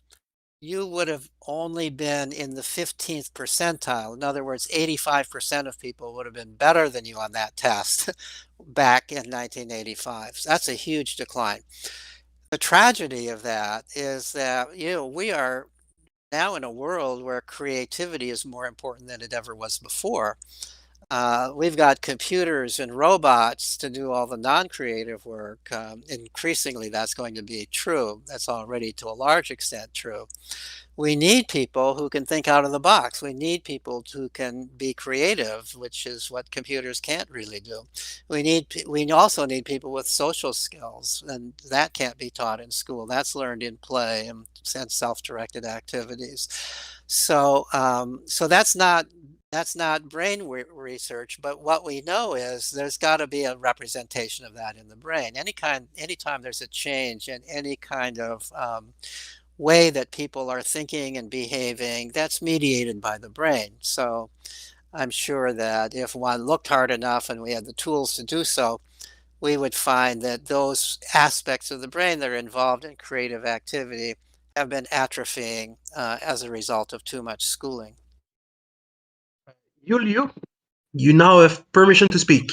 you would have only been in the 15th percentile. In other words, 85% of people would have been better than you on that test back in 1985. So that's a huge decline. The tragedy of that is that, we are now in a world where creativity is more important than it ever was before. We've got computers and robots to do all the non-creative work. Increasingly, that's going to be true. That's already to a large extent true. We need people who can think out of the box. We need people who can be creative, which is what computers can't really do. We also need people with social skills, and that can't be taught in school. That's learned in play and self-directed activities. So, so that's not brain research, but what we know is there's got to be a representation of that in the brain. Anytime there's a change in any kind of way that people are thinking and behaving, that's mediated by the brain. So I'm sure that if one looked hard enough and we had the tools to do so, we would find that those aspects of the brain that are involved in creative activity have been atrophying as a result of too much schooling. Julio, you now have permission to speak.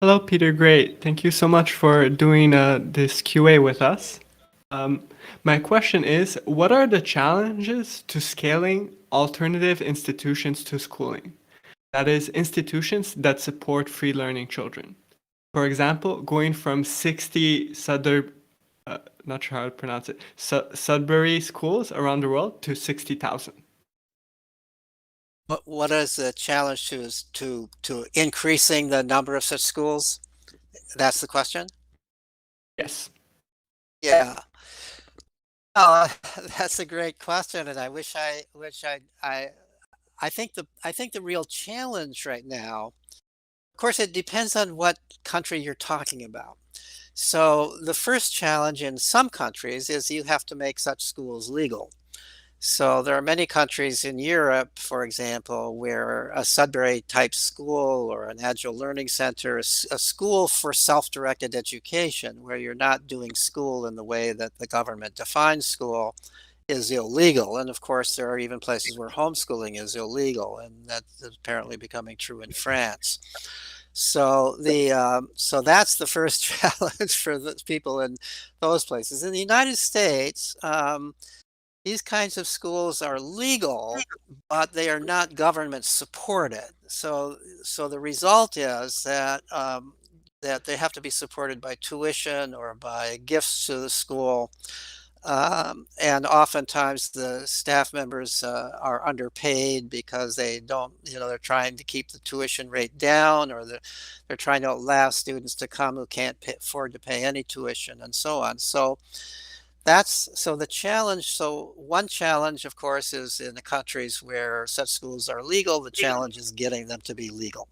Hello, Peter. Great. Thank you so much for doing this QA with us. My question is, what are the challenges to scaling alternative institutions to schooling? That is, institutions that support free learning children. For example, going from 60 not sure how to pronounce it, Sudbury schools around the world to 60,000. What is the challenge to increasing the number of such schools? That's the question? Yes. Yeah. That's a great question, and I think the real challenge right now, of course, it depends on what country you're talking about. So the first challenge in some countries is you have to make such schools legal. So there are many countries in Europe, for example, where a Sudbury type school or an Agile Learning Center is a school for self-directed education, where you're not doing school in the way that the government defines school, is illegal. And of course, there are even places where homeschooling is illegal, and that's apparently becoming true in France. So so that's the first challenge for the people in those places. In the United States, these kinds of schools are legal, but they are not government supported. So the result is that that they have to be supported by tuition or by gifts to the school. And oftentimes the staff members are underpaid because they don't, they're trying to keep the tuition rate down, or they're trying to allow students to come who can't afford to pay any tuition, and so on. So the challenge. So one challenge, of course, is in the countries where such schools are legal, the challenge is getting them to be legal.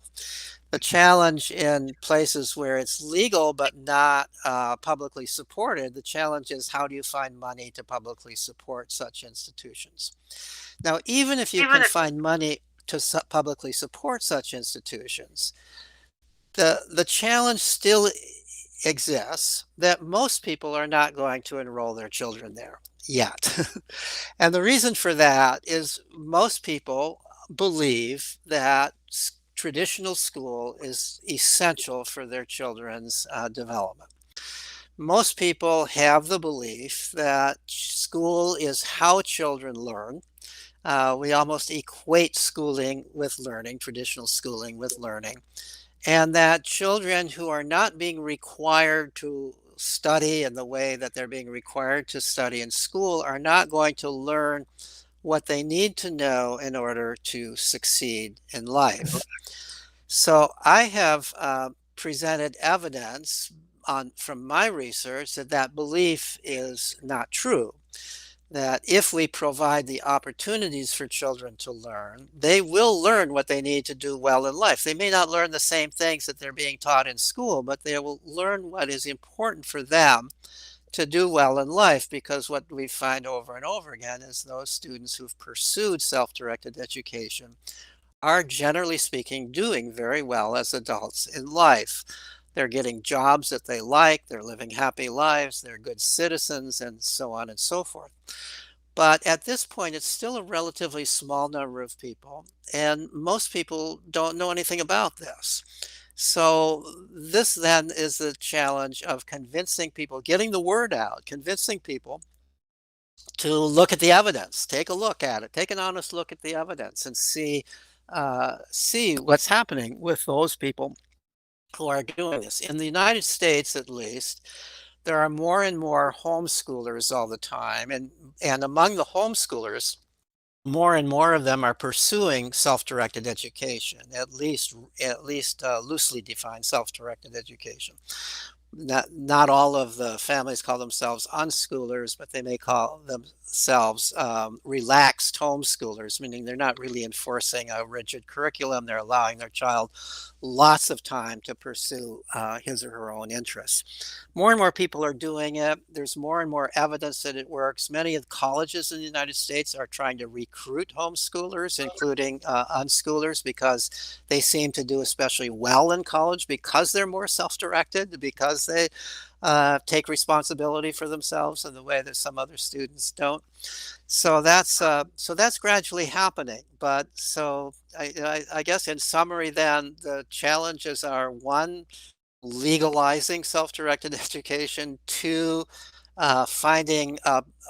The challenge in places where it's legal but not publicly supported, the challenge is how do you find money to publicly support such institutions? Now, even if you can find money to publicly support such institutions, the challenge still exists that most people are not going to enroll their children there yet. And the reason for that is most people believe that traditional school is essential for their children's development. Most people have the belief that school is how children learn. We almost equate schooling with learning, traditional schooling with learning, and that children who are not being required to study in the way that they're being required to study in school are not going to learn what they need to know in order to succeed in life. So I have presented evidence from my research that belief is not true. That if we provide the opportunities for children to learn, they will learn what they need to do well in life. They may not learn the same things that they're being taught in school, but they will learn what is important for them to do well in life, because what we find over and over again is those students who've pursued self-directed education are, generally speaking, doing very well as adults in life. They're getting jobs that they like, they're living happy lives, they're good citizens, and so on and so forth. But at this point, it's still a relatively small number of people, and most people don't know anything about this. So this then is the challenge of convincing people, getting the word out, convincing people to look at the evidence, take a look at it, take an honest look at the evidence and see see what's happening with those people who are doing this. In the United States, at least, there are more and more homeschoolers all the time, and among the homeschoolers, more and more of them are pursuing self-directed education, at least loosely defined self-directed education. Not all of the families call themselves unschoolers, but they may call themselves relaxed homeschoolers, meaning they're not really enforcing a rigid curriculum. They're allowing their child lots of time to pursue his or her own interests. More and more people are doing it. There's more and more evidence that it works. Many of the colleges in the United States are trying to recruit homeschoolers, including unschoolers, because they seem to do especially well in college because they're more self-directed, because they take responsibility for themselves in the way that some other students don't. So that's gradually happening. But so I guess in summary, then the challenges are: one, legalizing self-directed education; two, finding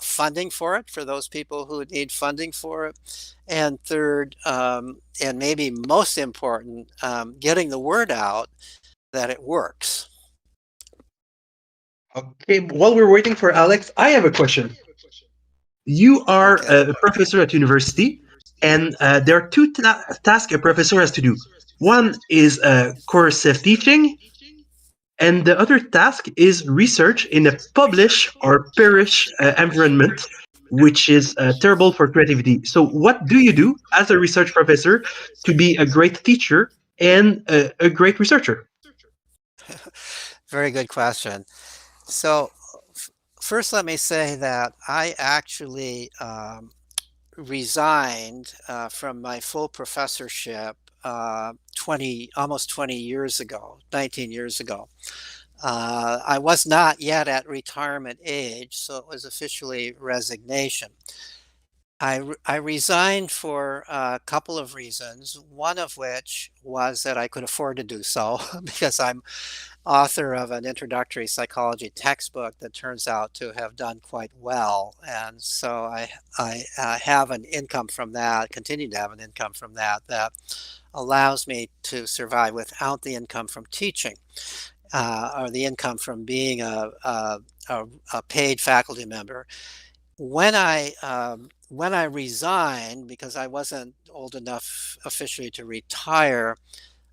funding for it for those people who need funding for it; and third, and maybe most important, getting the word out that it works. Okay, while we're waiting for Alex, I have a question. You are a professor at university, and there are two tasks a professor has to do. One is coursive teaching, and the other task is research in a publish or perish environment, which is terrible for creativity. So what do you do as a research professor to be a great teacher and a great researcher? Very good question. So first, let me say that I actually resigned from my full professorship almost 20 years ago, 19 years ago. I was not yet at retirement age, so it was officially resignation. I resigned for a couple of reasons, one of which was that I could afford to do so because I'm author of an introductory psychology textbook that turns out to have done quite well. And so I have an income from that, continue to have an income from that, that allows me to survive without the income from teaching. Or the income from being a paid faculty member. When I resigned, because I wasn't old enough officially to retire,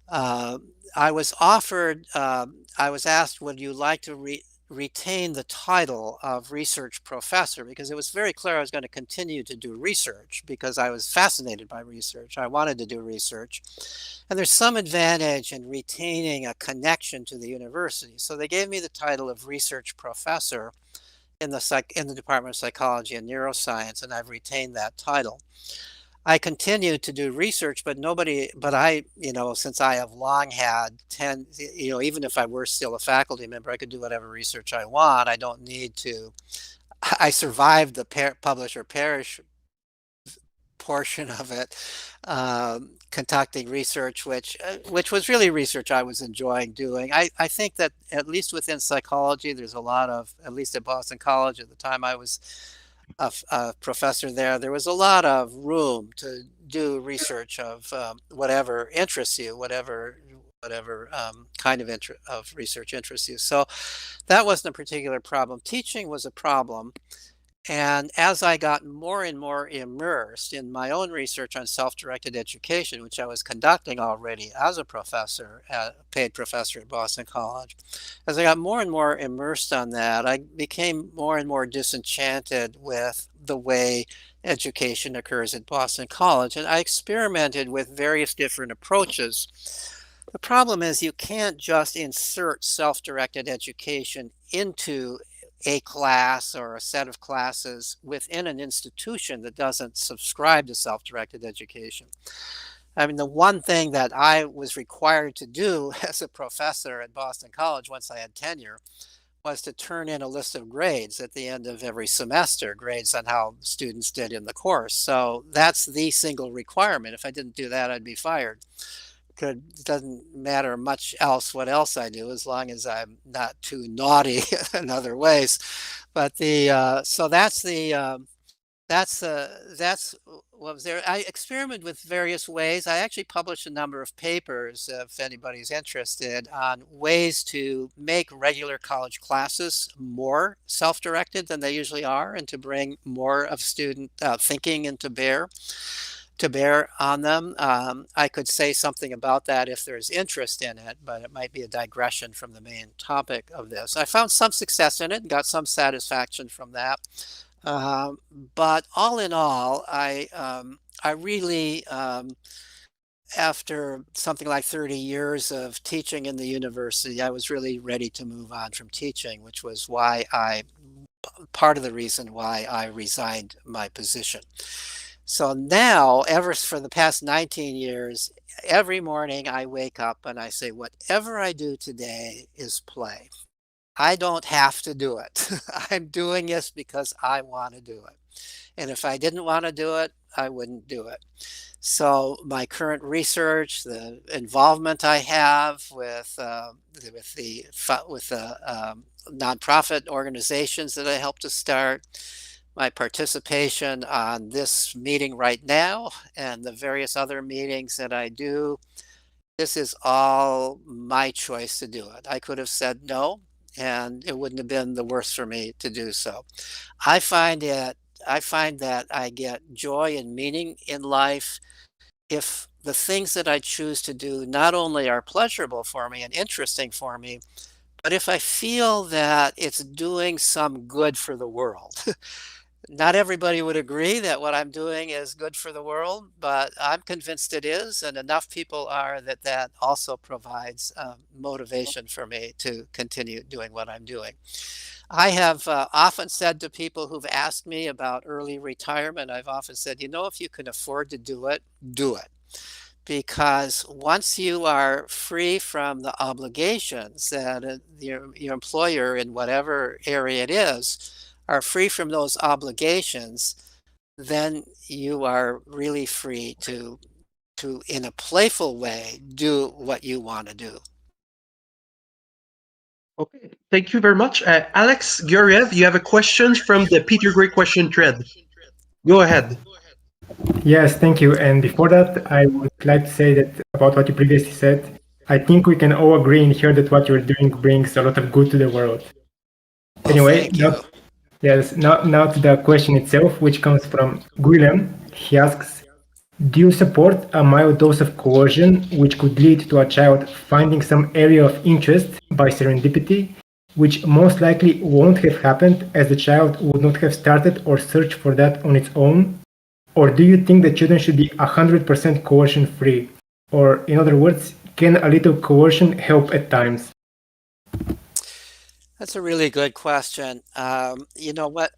I was offered, I was asked, would you like to retain the title of research professor? Because it was very clear I was going to continue to do research because I was fascinated by research. I wanted to do research. And there's some advantage in retaining a connection to the university. So they gave me the title of research professor in the Department of Psychology and Neuroscience, and I've retained that title. I continue to do research, but I, since I have long had even if I were still a faculty member, I could do whatever research I want. I don't need to. I survived the publish or perish portion of it, conducting research, which was really research I was enjoying doing. I think that at least within psychology, there's a lot of, at least at Boston College at the time I was a professor there was a lot of room to do research of whatever interests you, whatever kind of research interests you. So that wasn't a particular problem. Teaching was a problem. And as I got more and more immersed in my own research on self-directed education, which I was conducting already as a professor, a paid professor at Boston College, as I got more and more immersed on that, I became more and more disenchanted with the way education occurs at Boston College. And I experimented with various different approaches. The problem is you can't just insert self-directed education into a class or a set of classes within an institution that doesn't subscribe to self-directed education. I mean, the one thing that I was required to do as a professor at Boston College once I had tenure was to turn in a list of grades at the end of every semester, grades on how students did in the course. So that's the single requirement. If I didn't do that, I'd be fired. It doesn't matter much else what else I do, as long as I'm not too naughty in other ways. But so that's what was there? I experimented with various ways. I actually published a number of papers, if anybody's interested, on ways to make regular college classes more self-directed than they usually are, and to bring more of student thinking into to bear on them. I could say something about that if there's interest in it, but it might be a digression from the main topic of this. I found some success in it and got some satisfaction from that. But all in all, I really, after something like 30 years of teaching in the university, I was really ready to move on from teaching, which was part of the reason why I resigned my position. So now, ever for the past 19 years, every morning I wake up and I say, whatever I do today is play. I don't have to do it. I'm doing this because I want to do it. And if I didn't want to do it, I wouldn't do it. So my current research, the involvement I have with the nonprofit organizations that I helped to start, my participation on this meeting right now, and the various other meetings that I do, this is all my choice to do it. I could have said no, and it wouldn't have been the worst for me to do so. I find that I get joy and meaning in life if the things that I choose to do not only are pleasurable for me and interesting for me, but if I feel that it's doing some good for the world. Not everybody would agree that what I'm doing is good for the world, but I'm convinced it is, and enough people are that also provides motivation for me to continue doing what I'm doing. I have often said to people who've asked me about early retirement, I've often said, if you can afford to do it, do it. Because once you are free from the obligations that your employer in whatever area it is are free from those obligations, then you are really free to in a playful way do what you want to do. Okay, thank you very much. Alex Guriev, you have a question from the Peter Gray question thread. Go ahead. Yes, thank you. And before that, I would like to say that about what you previously said, I think we can all agree in here that what you're doing brings a lot of good to the world. Well, Anyway, thank you. now to the question itself, which comes from Guillem. He asks, do you support a mild dose of coercion which could lead to a child finding some area of interest by serendipity, which most likely won't have happened as the child would not have started or searched for that on its own? Or do you think that children should be 100% coercion free? Or in other words, can a little coercion help at times? That's a really good question. You know what?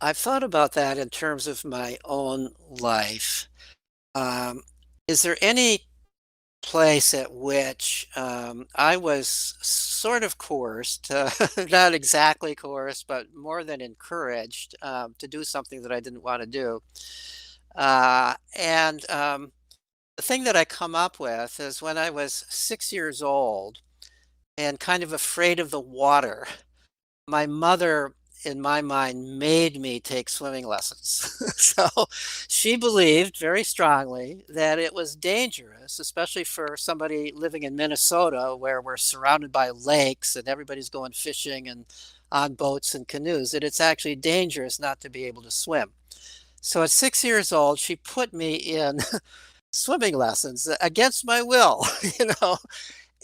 I've thought about that in terms of my own life. Is there any place at which I was sort of coerced, not exactly coerced, but more than encouraged to do something that I didn't want to do? And the thing that I come up with is when I was 6 years old and kind of afraid of the water, my mother, in my mind, made me take swimming lessons. So she believed very strongly that it was dangerous, especially for somebody living in Minnesota where we're surrounded by lakes and everybody's going fishing and on boats and canoes, that it's actually dangerous not to be able to swim. So at 6 years old, she put me in swimming lessons against my will,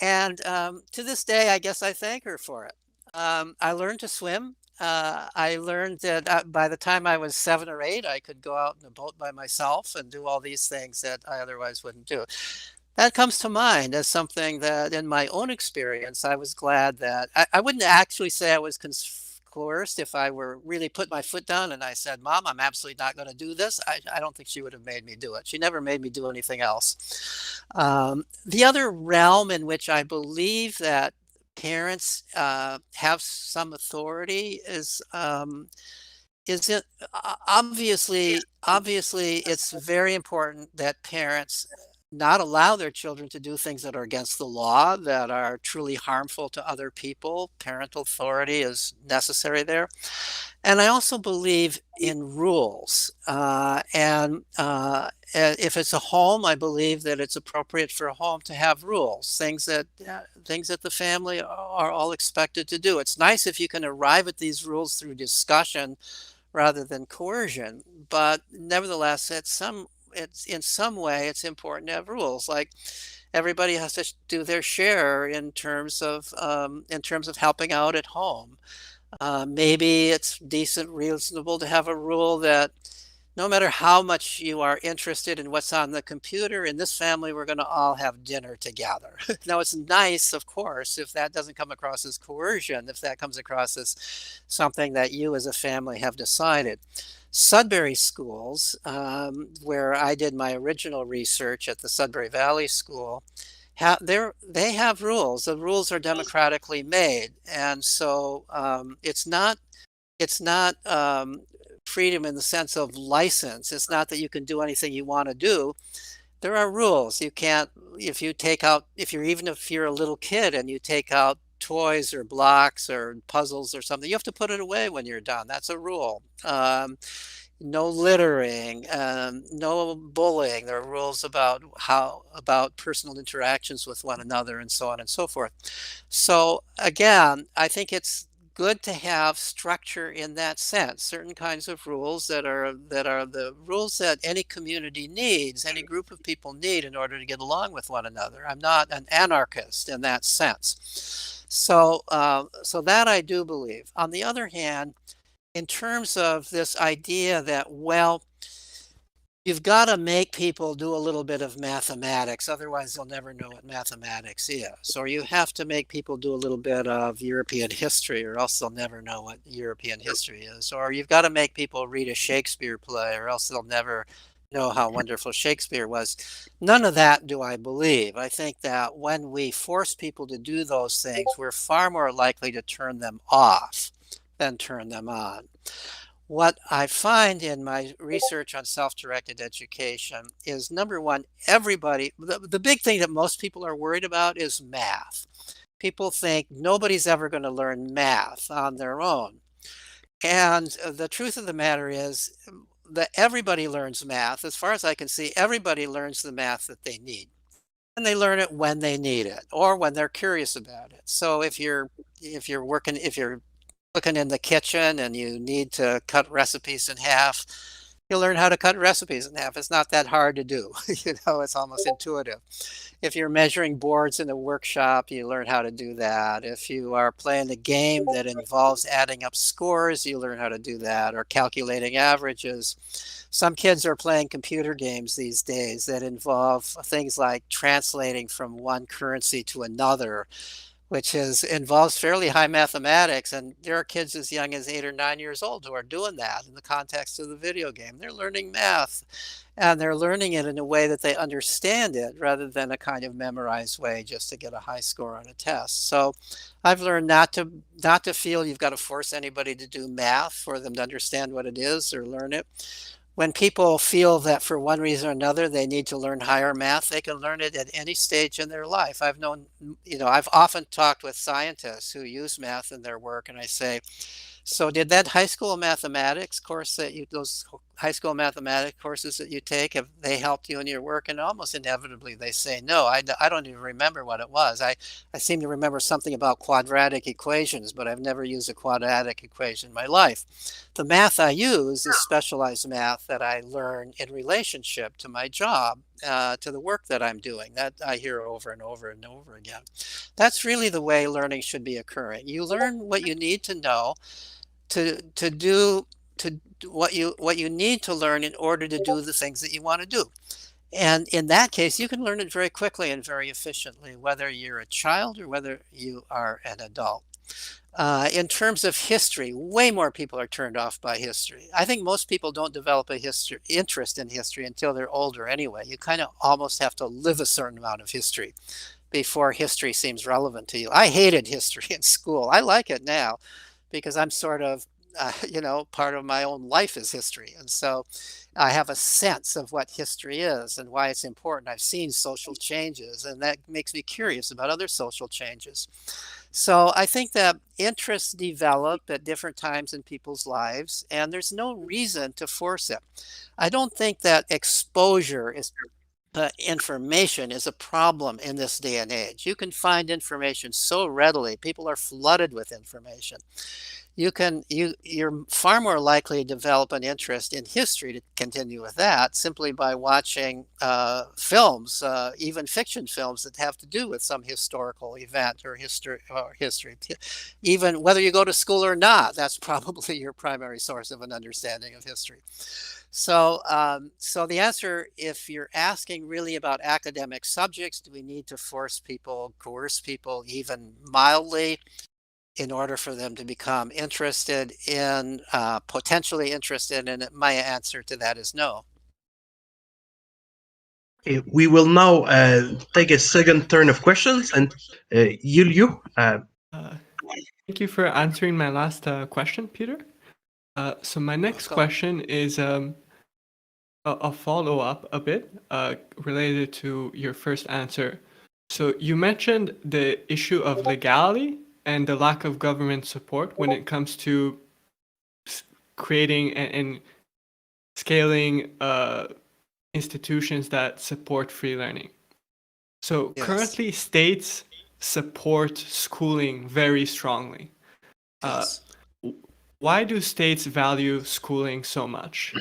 and to this day, I guess I thank her for it. I learned to swim. I learned that by the time I was 7 or 8, I could go out in a boat by myself and do all these things that I otherwise wouldn't do. That comes to mind as something that in my own experience, I was glad that I wouldn't actually say I was coerced if I were really put my foot down and I said, Mom, I'm absolutely not going to do this. I don't think she would have made me do it. She never made me do anything else. The other realm in which I believe that parents have some authority is it obviously it's very important that parents not allow their children to do things that are against the law, that are truly harmful to other people. Parental authority is necessary there. And I also believe in rules. If it's a home, I believe that it's appropriate for a home to have rules, things that the family are all expected to do. It's nice if you can arrive at these rules through discussion rather than coercion, but nevertheless, it's in some way it's important to have rules. Like everybody has to do their share in terms of helping out at home. Maybe it's reasonable to have a rule that no matter how much you are interested in what's on the computer, in this family, we're going to all have dinner together. Now, it's nice, of course, if that doesn't come across as coercion, if that comes across as something that you as a family have decided. Sudbury schools, where I did my original research at the Sudbury Valley School, they have rules. The rules are democratically made, and so it's not freedom in the sense of license. It's not that you can do anything you want to do. There are rules. You can't, if you're a little kid and you take out toys or blocks or puzzles or something, you have to put it away when you're done. That's a rule. No littering, no bullying. There are rules about personal interactions with one another and so on and so forth. So again, I think it's good to have structure in that sense, certain kinds of rules that are the rules that any community needs, any group of people need in order to get along with one another. I'm not an anarchist in that sense. So that I do believe. On the other hand, in terms of this idea that, well, you've got to make people do a little bit of mathematics, otherwise they'll never know what mathematics is. Or you have to make people do a little bit of European history, or else they'll never know what European history is. Or you've got to make people read a Shakespeare play, or else they'll never know how wonderful Shakespeare was. None of that do I believe. I think that when we force people to do those things, we're far more likely to turn them off than turn them on. What I find in my research on self-directed education is, number one, the big thing that most people are worried about is math. People think nobody's ever going to learn math on their own. And the truth of the matter is that everybody learns math. As far as I can see, everybody learns the math that they need. And they learn it when they need it or when they're curious about it. So if you're cooking in the kitchen and you need to cut recipes in half, you'll learn how to cut recipes in half. It's not that hard to do. It's almost intuitive. If you're measuring boards in a workshop, you learn how to do that. If you are playing a game that involves adding up scores, you learn how to do that, or calculating averages. Some kids are playing computer games these days that involve things like translating from one currency to another, which involves fairly high mathematics. And there are kids as young as 8 or 9 years old who are doing that in the context of the video game. They're learning math, and they're learning it in a way that they understand it rather than a kind of memorized way just to get a high score on a test. So I've learned not to feel you've got to force anybody to do math for them to understand what it is or learn it. When people feel that for one reason or another they need to learn higher math, they can learn it at any stage in their life. I've often talked with scientists who use math in their work, and I say, so did that high school mathematics course those high school mathematics courses that you take, have they helped you in your work? And almost inevitably they say, no, I don't even remember what it was. I seem to remember something about quadratic equations, but I've never used a quadratic equation in my life. The math I use is specialized math that I learn in relationship to my job, to the work that I'm doing, that I hear over and over and over again. That's really the way learning should be occurring. You learn what you need to know to do what you need to learn in order to do the things that you want to do. And in that case, you can learn it very quickly and very efficiently, whether you're a child or whether you are an adult. In terms of history, way more people are turned off by history. I think most people don't develop interest in history until they're older anyway. You kind of almost have to live a certain amount of history before history seems relevant to you. I hated history in school. I like it now because I'm sort of part of my own life is history. And so I have a sense of what history is and why it's important. I've seen social changes, and that makes me curious about other social changes. So I think that interests develop at different times in people's lives, and there's no reason to force it. I don't think that exposure is information is a problem in this day and age. You can find information so readily. People are flooded with information. You're far more likely to develop an interest in history, to continue with that, simply by watching films, even fiction films that have to do with some historical event or history. Even whether you go to school or not, that's probably your primary source of an understanding of history. So, so the answer, if you're asking really about academic subjects, do we need to coerce people even mildly in order for them to become interested in, potentially interested in it? My answer to that is no. Okay, we will now take a second turn of questions, and Julio. Thank you for answering my last question, Peter. So my next question is a follow-up a bit related to your first answer. So you mentioned the issue of legality and the lack of government support when it comes to creating and scaling institutions that support free learning. So currently states support schooling very strongly. Yes. Why do states value schooling so much?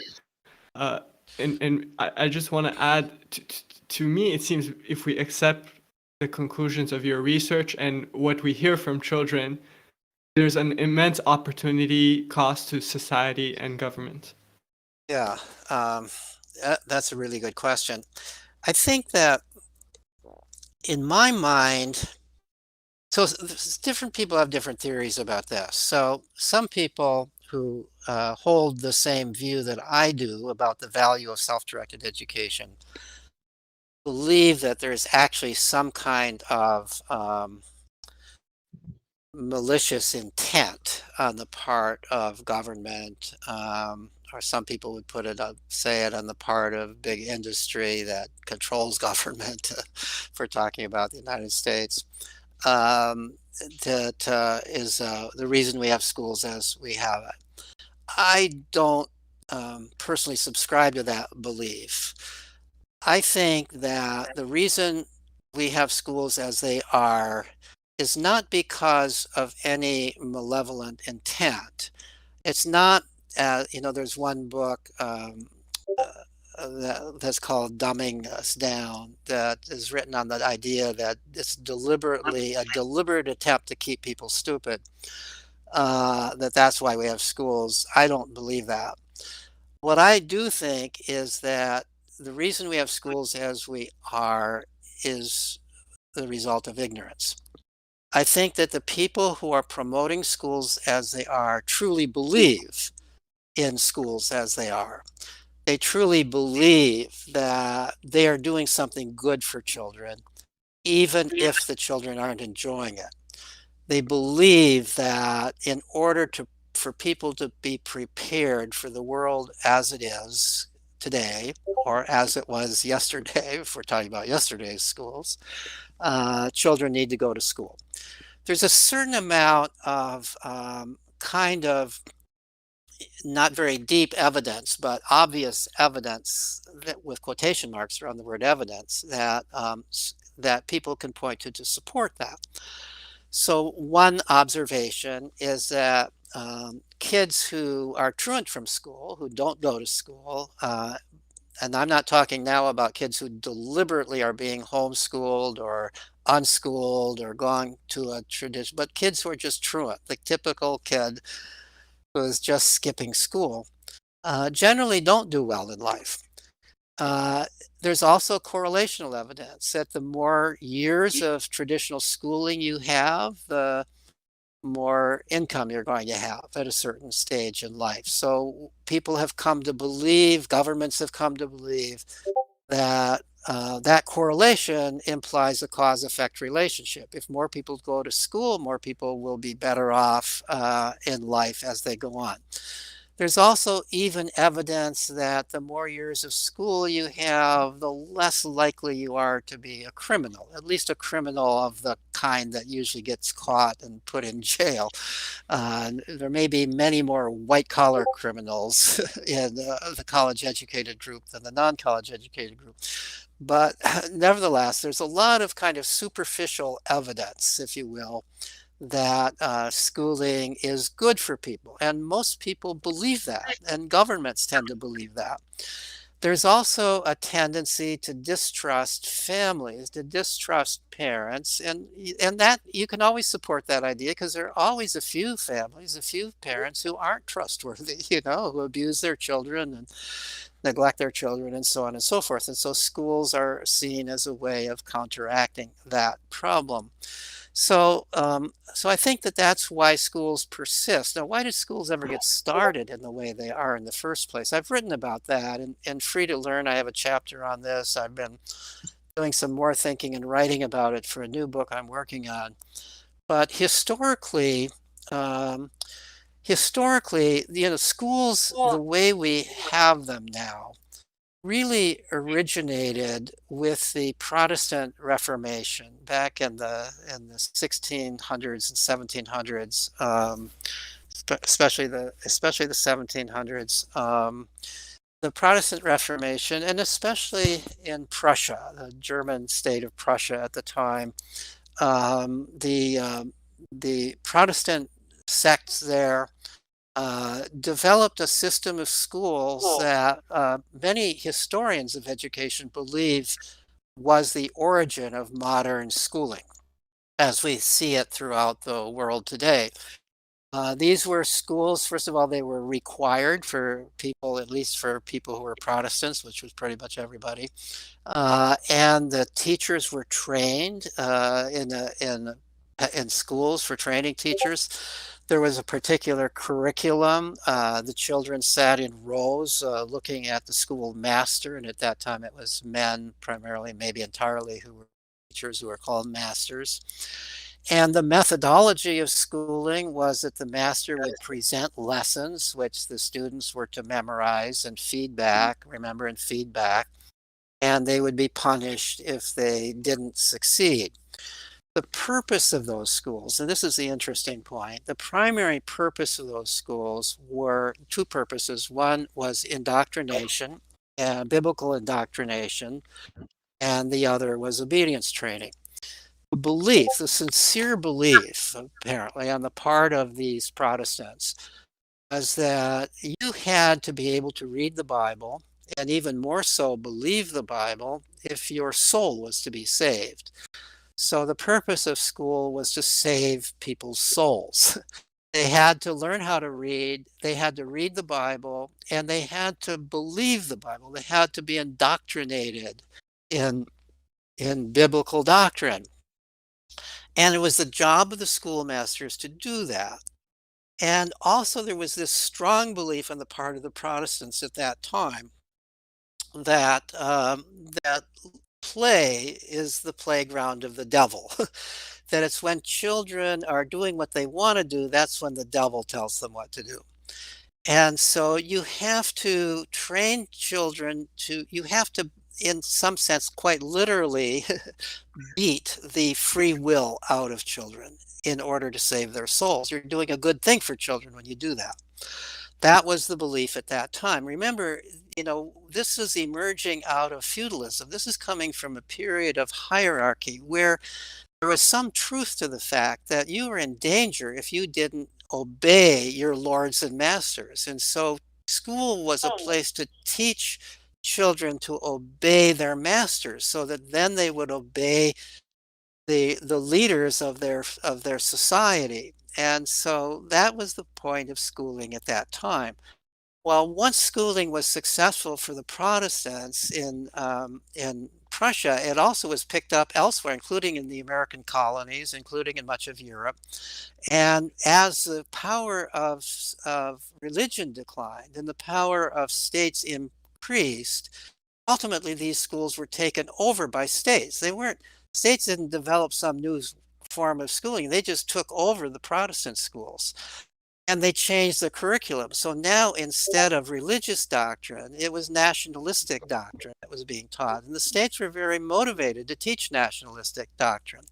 And I just want to add, to me, it seems if we accept the conclusions of your research and what we hear from children, there's an immense opportunity cost to society and government. Yeah, that's a really good question. I think that in my mind, so different people have different theories about this. So some people who hold the same view that I do about the value of self-directed education believe that there's actually some kind of malicious intent on the part of government, or some people would say it on the part of big industry that controls government, if we're talking about the United States. That is the reason we have schools as we have it. I don't personally subscribe to that belief. I think that the reason we have schools as they are is not because of any malevolent intent. It's not, there's one book that's called Dumbing Us Down, that is written on the idea that it's a deliberate attempt to keep people stupid, that's why we have schools. I don't believe that. What I do think is that the reason we have schools as we are is the result of ignorance. I think that the people who are promoting schools as they are truly believe in schools as they are. They truly believe that they are doing something good for children, even if the children aren't enjoying it. They believe that in order for people to be prepared for the world as it is today, or as it was yesterday, if we're talking about yesterday's schools, children need to go to school. There's a certain amount of kind of not very deep evidence, but obvious evidence, that, with quotation marks around the word evidence, that that people can point to support that. So one observation is that kids who are truant from school, who don't go to school, and I'm not talking now about kids who deliberately are being homeschooled or unschooled or going to a tradition, but kids who are just truant, the typical kid who is just skipping school, generally don't do well in life. There's also correlational evidence that the more years of traditional schooling you have, the more income you're going to have at a certain stage in life. So people have come to believe, governments have come to believe that that correlation implies a cause-effect relationship. If more people go to school, more people will be better off in life as they go on. There's also even evidence that the more years of school you have, the less likely you are to be a criminal, at least a criminal of the kind that usually gets caught and put in jail. There may be many more white-collar criminals in the college-educated group than the non-college educated group. But nevertheless, there's a lot of kind of superficial evidence, if you will, that schooling is good for people. And most people believe that, and governments tend to believe that. There's also a tendency to distrust families, to distrust parents, and that you can always support that idea because there are always a few families, a few parents who aren't trustworthy, who abuse their children and neglect their children and so on and so forth. And so schools are seen as a way of counteracting that problem. So I think that that's why schools persist. Now, why did schools ever get started in the way they are in the first place? I've written about that. In Free to Learn, I have a chapter on this. I've been doing some more thinking and writing about it for a new book I'm working on. But historically, schools, the way we have them now, really originated with the Protestant Reformation back in the 1600s and 1700s, especially the 1700s. The Protestant Reformation, and especially in Prussia, the German state of Prussia at the time, the Protestant sects there developed a system of schools that many historians of education believe was the origin of modern schooling as we see it throughout the world today. These were schools, first of all, they were required for people, at least for people who were Protestants, which was pretty much everybody. And the teachers were trained in schools for training teachers. There was a particular curriculum. The children sat in rows looking at the school master, and at that time it was men primarily, maybe entirely, who were teachers who were called masters. And the methodology of schooling was that the master would present lessons, which the students were to memorize and remember and feedback, and they would be punished if they didn't succeed. The purpose of those schools, and this is the interesting point, the primary purpose of those schools were two purposes. One was indoctrination, biblical indoctrination, and the other was obedience training. The sincere belief, apparently, on the part of these Protestants was that you had to be able to read the Bible, and even more so believe the Bible, if your soul was to be saved. So the purpose of school was to save people's souls. They had to learn how to read, they had to read the Bible, and they had to believe the Bible. They had to be indoctrinated in biblical doctrine. And it was the job of the schoolmasters to do that. And also there was this strong belief on the part of the Protestants at that time that that play is the playground of the devil. That it's when children are doing what they want to do, that's when the devil tells them what to do. And so you have to train children you have to, in some sense, quite literally beat the free will out of children in order to save their souls. You're doing a good thing for children when you do that. That was the belief at that time. Remember, this is emerging out of feudalism. This is coming from a period of hierarchy where there was some truth to the fact that you were in danger if you didn't obey your lords and masters. And so school was a place to teach children to obey their masters so that then they would obey the leaders of their society. And so that was the point of schooling at that time. Well, once schooling was successful for the Protestants in Prussia, it also was picked up elsewhere, including in the American colonies, including in much of Europe. And as the power of religion declined and the power of states increased, ultimately these schools were taken over by states. States didn't develop some new form of schooling. They just took over the Protestant schools. And they changed the curriculum. So now instead of religious doctrine, it was nationalistic doctrine that was being taught. And the states were very motivated to teach nationalistic doctrine.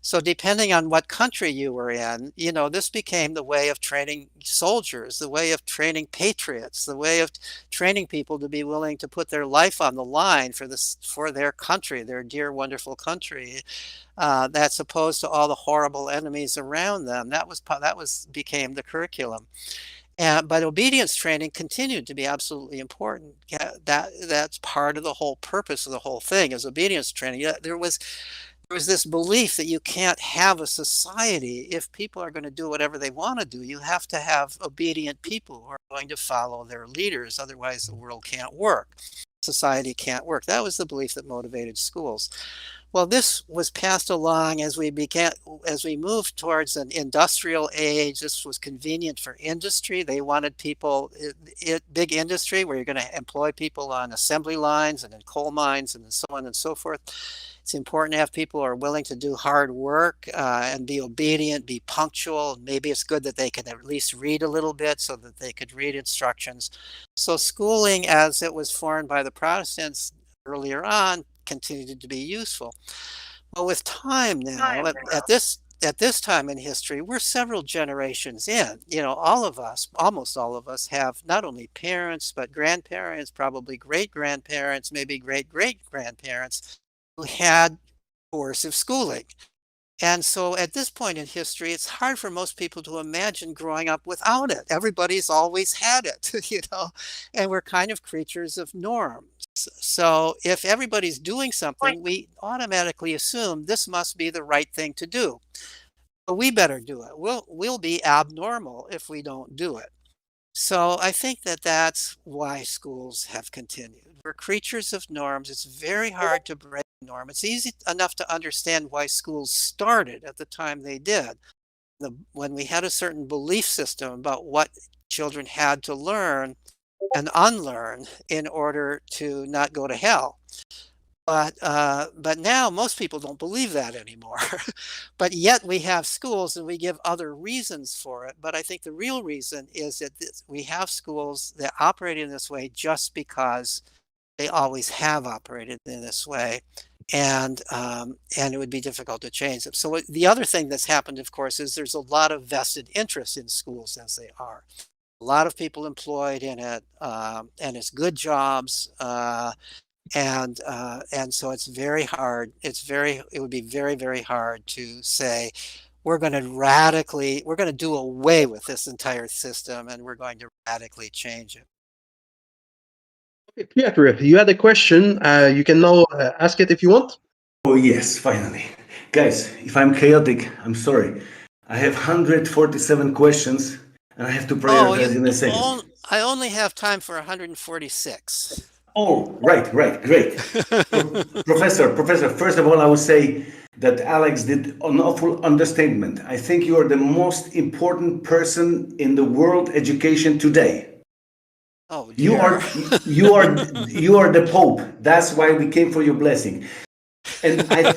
So depending on what country you were in, this became the way of training soldiers, the way of training patriots, the way of training people to be willing to put their life on the line for their country, their dear, wonderful country. That's opposed to all the horrible enemies around them. That became the curriculum. But obedience training continued to be absolutely important. That's part of the whole purpose of the whole thing is obedience training. There was this belief that you can't have a society if people are going to do whatever they want to do. You have to have obedient people who are going to follow their leaders. Otherwise, the world can't work. Society can't work. That was the belief that motivated schools. Well, this was passed along as we moved towards an industrial age. This was convenient for industry. They wanted people, big industry, where you're going to employ people on assembly lines and in coal mines and so on and so forth. It's important to have people who are willing to do hard work and be obedient, be punctual. Maybe it's good that they can at least read a little bit so that they could read instructions. So schooling, as it was formed by the Protestants earlier on, continued to be useful. Well, with time now, at this time in history, we're several generations in. All of us, almost all of us, have not only parents, but grandparents, probably great-grandparents, maybe great-great-grandparents who had coercive schooling. And so at this point in history, it's hard for most people to imagine growing up without it. Everybody's always had it, and we're kind of creatures of norms. So if everybody's doing something, we automatically assume this must be the right thing to do. But we better do it. We'll be abnormal if we don't do it. So I think that's why schools have continued. We're creatures of norms. It's very hard to break a norm. It's easy enough to understand why schools started at the time they did. When we had a certain belief system about what children had to learn and unlearn in order to not go to hell. But now most people don't believe that anymore. But yet we have schools and we give other reasons for it. But I think the real reason is that we have schools that operate in this way just because they always have operated in this way. And it would be difficult to change them. So the other thing that's happened, of course, is there's a lot of vested interest in schools as they are. A lot of people employed in it, and it's good jobs. And so it's very hard. It would be very, very hard to say, we're going to do away with this entire system and we're going to radically change it. Okay, Piotr, you had a question. You can now ask it if you want. Oh, yes, finally. Guys, if I'm chaotic, I'm sorry. I have 147 questions and I have to prioritize in a second. I only have time for 146. Oh, right, great. Professor, first of all, I would say that Alex did an awful understatement. I think you are the most important person in the world education today. Oh, dear. You are the Pope. That's why we came for your blessing. And I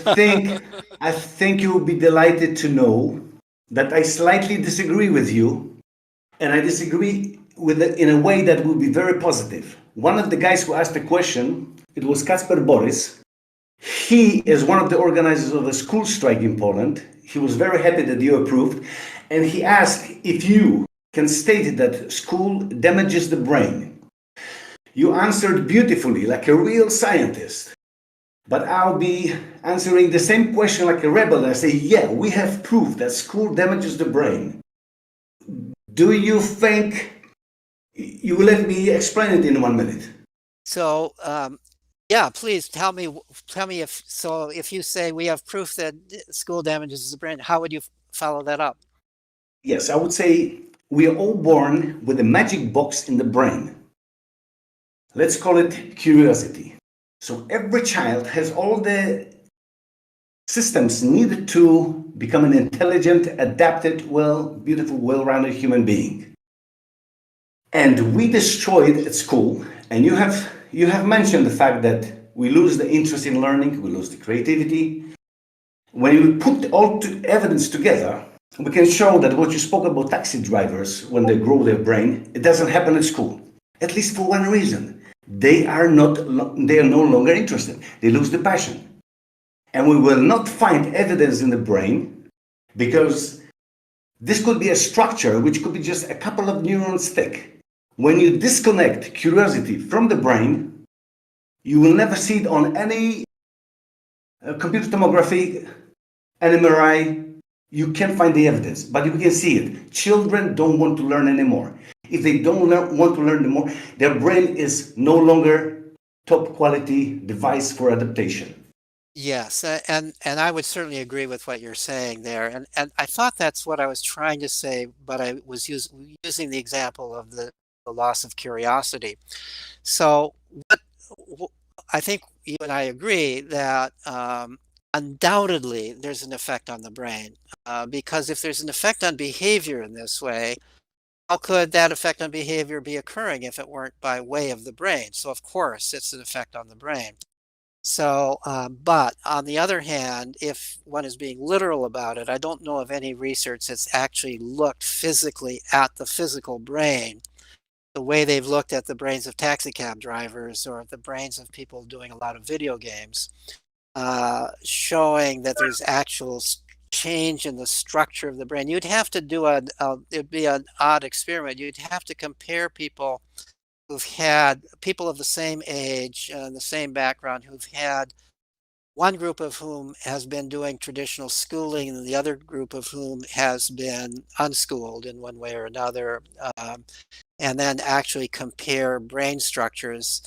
think you will be delighted to know that I slightly disagree with you, and I disagree with it in a way that will be very positive. One of the guys who asked the question, it was Kacper Borys. He is one of the organizers of the school strike in Poland. He was very happy that you approved, and he asked if you can state that school damages the brain. You answered beautifully, like a real scientist. But I'll be answering the same question like a rebel. I say, yeah, we have proof that school damages the brain. Do you think you will let me explain it in 1 minute? So, yeah, please tell me if you say we have proof that school damages the brain, how would you follow that up? Yes, I would say we are all born with a magic box in the brain. Let's call it curiosity. So every child has all the systems needed to become an intelligent, adapted, beautiful, well-rounded human being. And we destroy it at school, and you have you have mentioned the fact that we lose the interest in learning, we lose the creativity. When you put all evidence together, we can show that what you spoke about taxi drivers when they grow their brain, it doesn't happen at school. At least for one reason. They are no longer interested. They lose the passion. And we will not find evidence in the brain because this could be a structure which could be just a couple of neurons thick. When you disconnect curiosity from the brain, you will never see it on any computer tomography, an MRI. You can't find the evidence, but you can see it. Children don't want to learn anymore. If they don't want to learn anymore, their brain is no longer top quality device for adaptation. Yes, and I would certainly agree with what you're saying there, and I thought that's what I was trying to say, but I was using the example of the loss of curiosity. So I think you and I agree that undoubtedly there's an effect on the brain, because if there's an effect on behavior in this way, how could that effect on behavior be occurring if it weren't by way of the brain? So of course it's an effect on the brain. So, but on the other hand, if one is being literal about it, I don't know of any research that's actually looked physically at the physical brain, the way they've looked at the brains of taxicab drivers or the brains of people doing a lot of video games, showing that there's actual change in the structure of the brain. You'd have to do it'd be an odd experiment. You'd have to compare people who've had people of the same age and the same background who've had one group of whom has been doing traditional schooling and the other group of whom has been unschooled in one way or another, and then actually compare brain structures.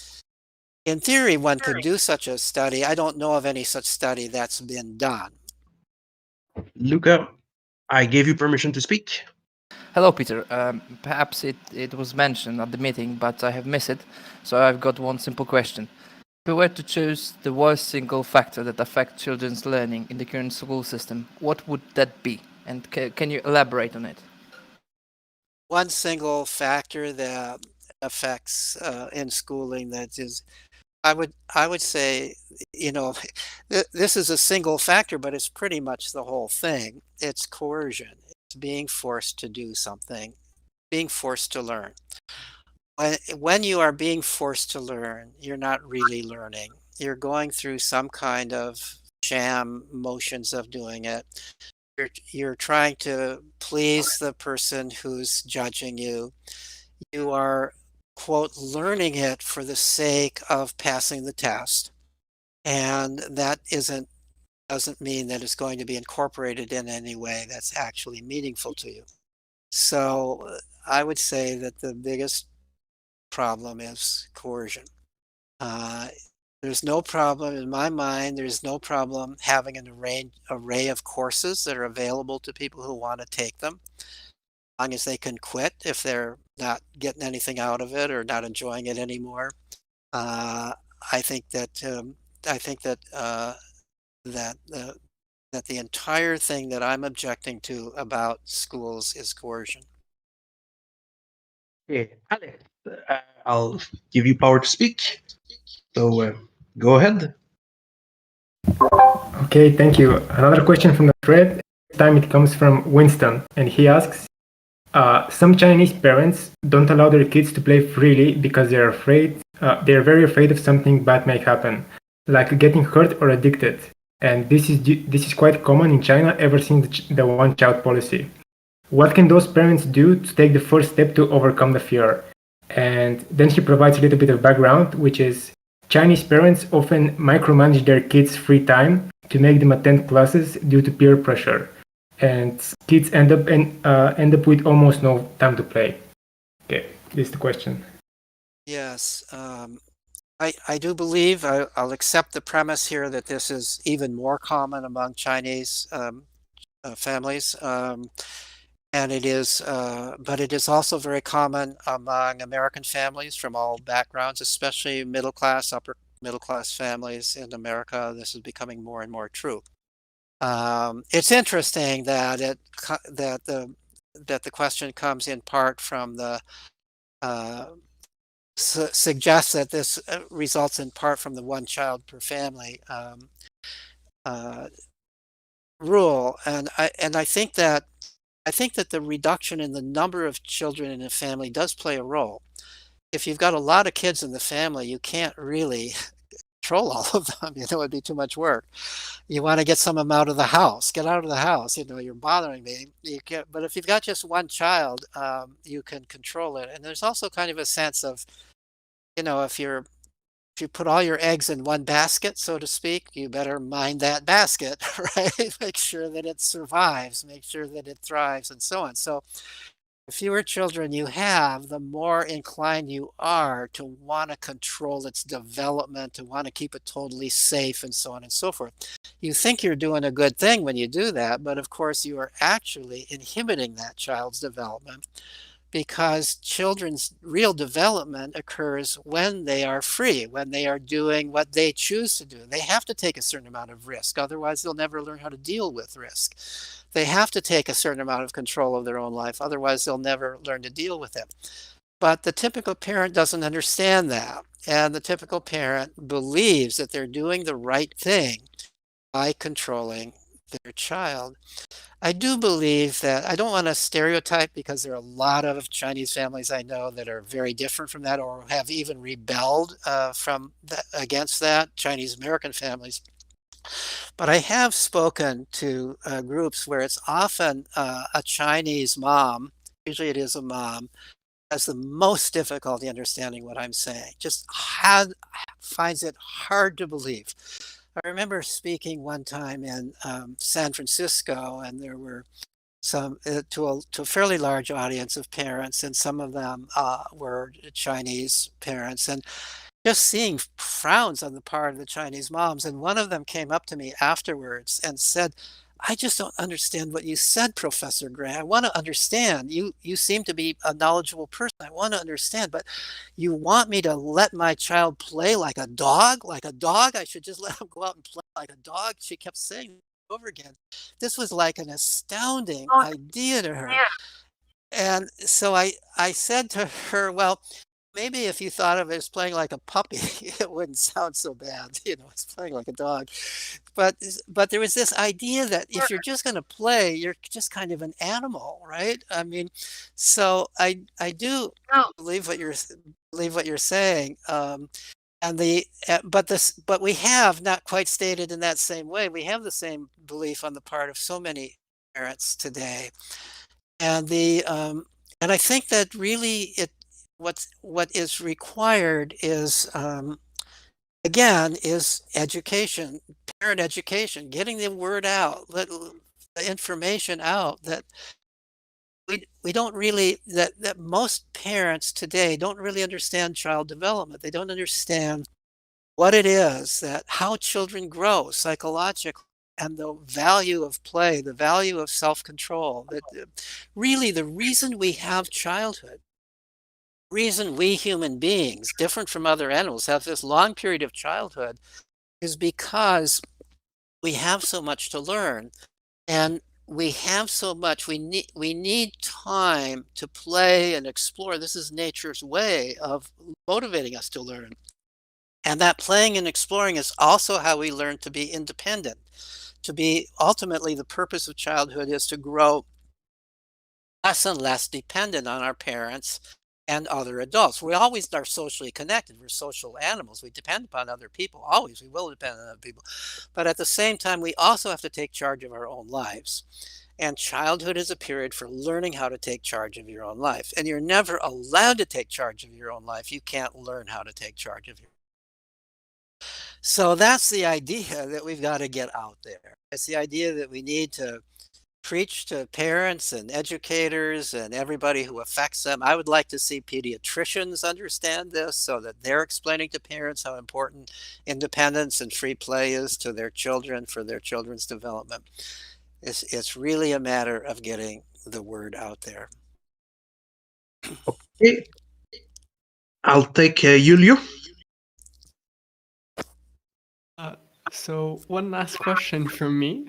In theory, one could do such a study. I don't know of any such study that's been done. Luca, I gave you permission to speak. Hello, Peter. Perhaps it was mentioned at the meeting, but I have missed it. So I've got one simple question. If we were to choose the worst single factor that affects children's learning in the current school system, what would that be? And can you elaborate on it? One single factor that affects in schooling that is, I would say, you know, this is a single factor, but it's pretty much the whole thing. It's coercion. It's being forced to do something, being forced to learn. When you are being forced to learn, you're not really learning. You're going through some kind of sham motions of doing it. You're trying to please the person who's judging you. You are, quote, learning it for the sake of passing the test. And that doesn't mean that it's going to be incorporated in any way that's actually meaningful to you. So I would say that the biggest problem is coercion. There's no problem in my mind. There's no problem having an array of courses that are available to people who want to take them, as long as they can quit if they're not getting anything out of it or not enjoying it anymore. I think that that the entire thing that I'm objecting to about schools is coercion. Okay, Alex, I'll give you power to speak. So go ahead. Okay, thank you. Another question from the thread. This time it comes from Winston, and he asks, some Chinese parents don't allow their kids to play freely because they're afraid. They're very afraid of something bad may happen, like getting hurt or addicted. And this is quite common in China ever since the one-child policy. What can those parents do to take the first step to overcome the fear? And then he provides a little bit of background, which is Chinese parents often micromanage their kids' free time to make them attend classes due to peer pressure, and kids end up with almost no time to play. Okay, this is the question. Yes, I do believe I'll accept the premise here that this is even more common among Chinese families, and it is, but it is also very common among American families from all backgrounds, especially middle class, upper middle class families in America. This is becoming more and more true. It's interesting that the question comes in part from the suggests that this results in part from the one child per family rule, and I think that the reduction in the number of children in a family does play a role. If you've got a lot of kids in the family, you can't really control all of them. It would be too much work. You want to get some of them out of the house. Get out of the house. You're bothering me. You can't. But if you've got just one child, you can control it. And there's also kind of a sense of, if you put all your eggs in one basket, so to speak, you better mind that basket, right? Make sure that it survives, make sure that it thrives, and so on. So the fewer children you have, the more inclined you are to want to control its development, to want to keep it totally safe, and so on and so forth. You think you're doing a good thing when you do that, but of course you are actually inhibiting that child's development, because children's real development occurs when they are free, when they are doing what they choose to do. They have to take a certain amount of risk, otherwise they'll never learn how to deal with risk. They have to take a certain amount of control of their own life, otherwise they'll never learn to deal with it. But the typical parent doesn't understand that, and the typical parent believes that they're doing the right thing by controlling their child. I do believe that, I don't want to stereotype, because there are a lot of Chinese families I know that are very different from that, or have even rebelled against that, Chinese American families. But I have spoken to groups where it's often a Chinese mom, usually it is a mom, has the most difficulty understanding what I'm saying, just finds it hard to believe. I remember speaking one time in San Francisco, and there were some to a fairly large audience of parents, and some of them were Chinese parents, and just seeing frowns on the part of the Chinese moms. And one of them came up to me afterwards and said, "I just don't understand what you said, Professor Gray. I want to understand. You seem to be a knowledgeable person. I want to understand, but you want me to let my child play like a dog? Like a dog? I should just let him go out and play like a dog?" She kept saying it over again. This was like an astounding idea to her. And so I said to her, "Well, maybe if you thought of it as playing like a puppy, it wouldn't sound so bad. It's playing like a dog." But there was this idea that if you're just going to play, you're just kind of an animal, right? I mean, so I do believe what you're saying. But we have not quite stated in that same way. We have the same belief on the part of so many parents today, and I think that really what is required is, again, is education, parent education, getting the word out, the information out, that we don't really, that most parents today don't really understand child development. They don't understand what it is, that how children grow psychologically, and the value of play, the value of self-control, that really the reason we have childhood, reason we human beings, different from other animals, have this long period of childhood, is because we have so much to learn, and we have so much, we need time to play and explore. This is nature's way of motivating us to learn. And that playing and exploring is also how we learn to be independent. To be, ultimately, the purpose of childhood is to grow less and less dependent on our parents and other adults. We always are socially connected. We're social animals. We depend upon other people. Always, we will depend on other people. But at the same time, we also have to take charge of our own lives. And childhood is a period for learning how to take charge of your own life. And you're never allowed to take charge of your own life. You can't learn how to take charge of your. So that's the idea that we've got to get out there. It's the idea that we need to preach to parents and educators and everybody who affects them. I would like to see pediatricians understand this, so that they're explaining to parents how important independence and free play is to their children, for their children's development. It's really a matter of getting the word out there. Okay. I'll take Julio. So one last question from me.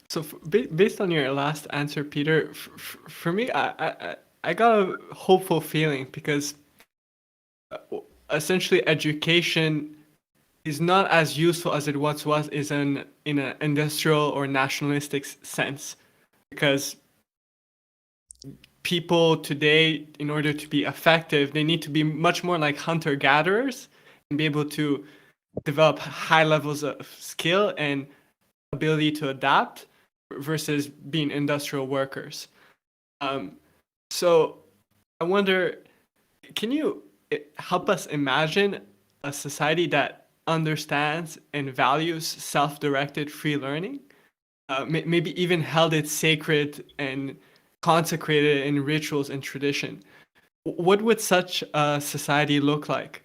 So based on your last answer, Peter, for me, I got a hopeful feeling, because essentially education is not as useful as it once was is in an industrial or nationalistic sense, because people today, in order to be effective, they need to be much more like hunter-gatherers and be able to develop high levels of skill and ability to adapt versus being industrial workers. So I wonder, can you help us imagine a society that understands and values self-directed free learning? Maybe even held it sacred and consecrated in rituals and tradition. What would such a society look like?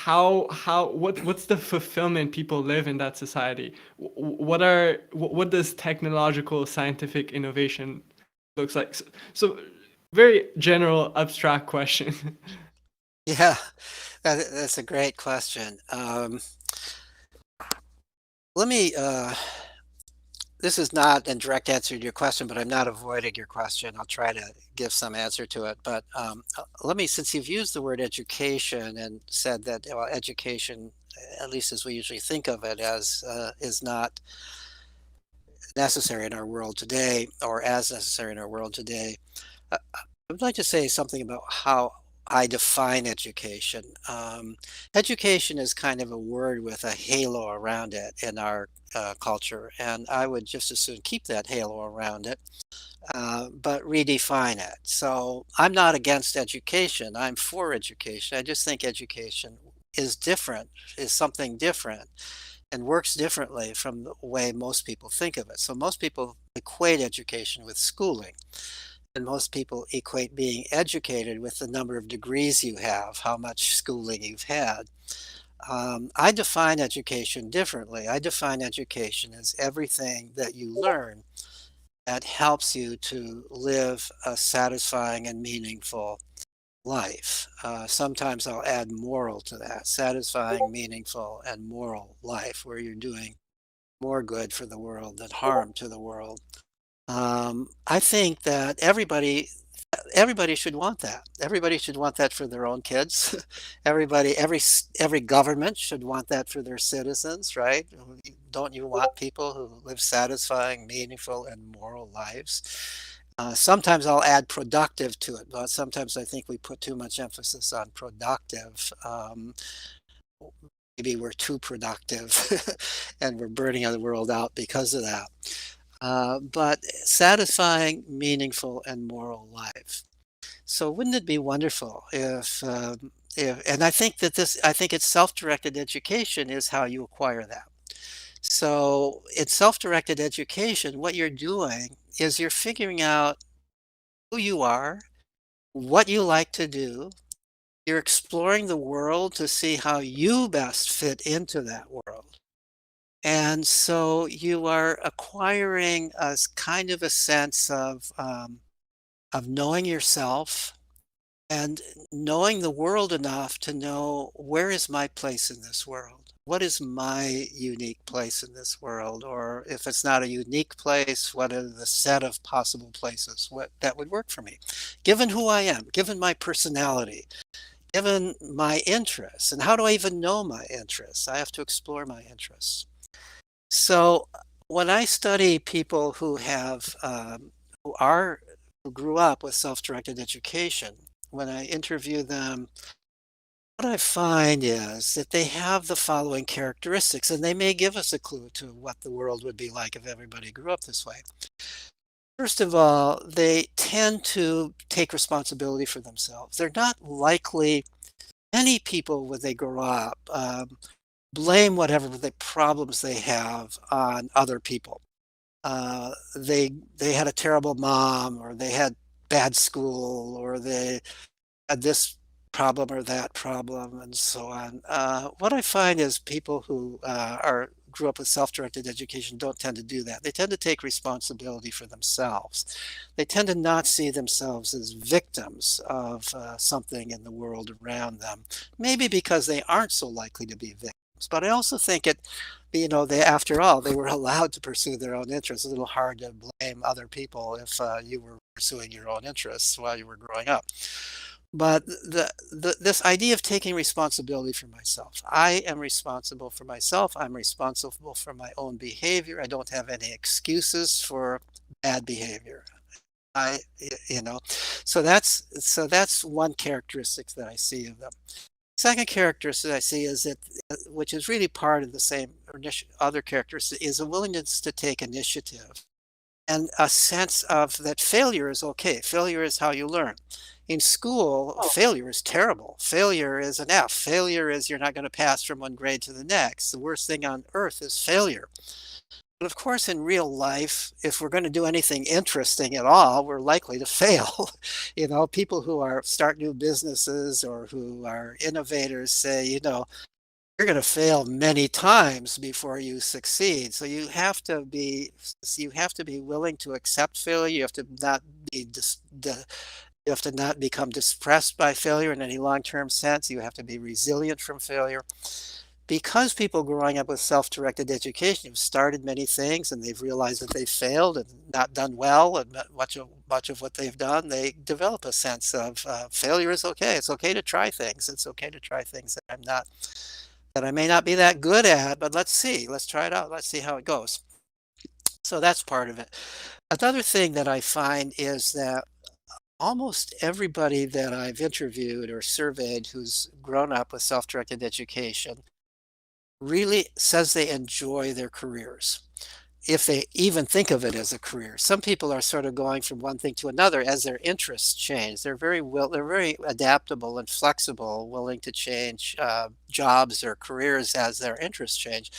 What's the fulfillment people live in that society? What does technological scientific innovation looks like? So very general abstract question. Yeah, that's a great question. Let me this is not a direct answer to your question, but I'm not avoiding your question. I'll try to give some answer to it. But let me, since you've used the word education and said that, well, education, at least as we usually think of it, as is not necessary in our world today, or as necessary in our world today, I would like to say something about how I define education. Education is kind of a word with a halo around it in our culture, and I would just as soon keep that halo around it, but redefine it. So I'm not against education. I'm for education. I just think education is different, is something different, and works differently from the way most people think of it. So most people equate education with schooling. And most people equate being educated with the number of degrees you have, how much schooling you've had. I define education differently. I define education as everything that you learn that helps you to live a satisfying and meaningful life. Sometimes I'll add moral to that, satisfying, meaningful, and moral life, where you're doing more good for the world than harm to the world. I think that everybody should want that. Everybody should want that for their own kids. Every government should want that for their citizens, right? Don't you want people who live satisfying, meaningful, and moral lives? Sometimes I'll add productive to it, but sometimes I think we put too much emphasis on productive. Maybe we're too productive and we're burning the world out because of that. But satisfying, meaningful, and moral life. So wouldn't it be wonderful if and I think it's self-directed education is how you acquire that. So in self-directed education, what you're doing is you're figuring out who you are, what you like to do. You're exploring the world to see how you best fit into that world. And so you are acquiring kind of a sense of knowing yourself and knowing the world enough to know, where is my place in this world? What is my unique place in this world? Or if it's not a unique place, what are the set of possible places that would work for me? Given who I am, given my personality, given my interests. And how do I even know my interests? I have to explore my interests. So when I study people who grew up with self-directed education, when I interview them, what I find is that they have the following characteristics, and they may give us a clue to what the world would be like if everybody grew up this way. First of all, they tend to take responsibility for themselves. They're not likely, many people when they grow up, blame whatever the problems they have on other people. They had a terrible mom, or they had bad school, or they had this problem or that problem, and so on. What I find is people who grew up with self-directed education don't tend to do that. They tend to take responsibility for themselves. They tend to not see themselves as victims of something in the world around them, maybe because they aren't so likely to be victims. But I also think after all, they were allowed to pursue their own interests. It's a little hard to blame other people if you were pursuing your own interests while you were growing up. But this idea of taking responsibility for myself. I am responsible for myself. I'm responsible for my own behavior. I don't have any excuses for bad behavior. You know, so that's one characteristic that I see of them. Second characteristic I see is that, which is really part of the same other characteristic, is a willingness to take initiative and a sense of that failure is okay. Failure is how you learn. In school, failure is terrible. Failure is an F. Failure is you're not going to pass from one grade to the next. The worst thing on earth is failure. But of course, in real life, if we're going to do anything interesting at all, we're likely to fail. You know, people who start new businesses or who are innovators say, you know, you're going to fail many times before you succeed. So you have to be willing to accept failure. You have to not be you have to not become depressed by failure in any long-term sense. You have to be resilient from failure. Because people growing up with self-directed education have started many things and they've realized that they've failed and not done well, and much of what they've done, they develop a sense of failure is okay. It's okay to try things. It's okay to try things that I may not be that good at, but let's see. Let's try it out. Let's see how it goes. So that's part of it. Another thing that I find is that almost everybody that I've interviewed or surveyed who's grown up with self-directed education really says they enjoy their careers, if they even think of it as a career. Some people are sort of going from one thing to another as their interests change. They're very adaptable and flexible, willing to change jobs or careers as their interests change.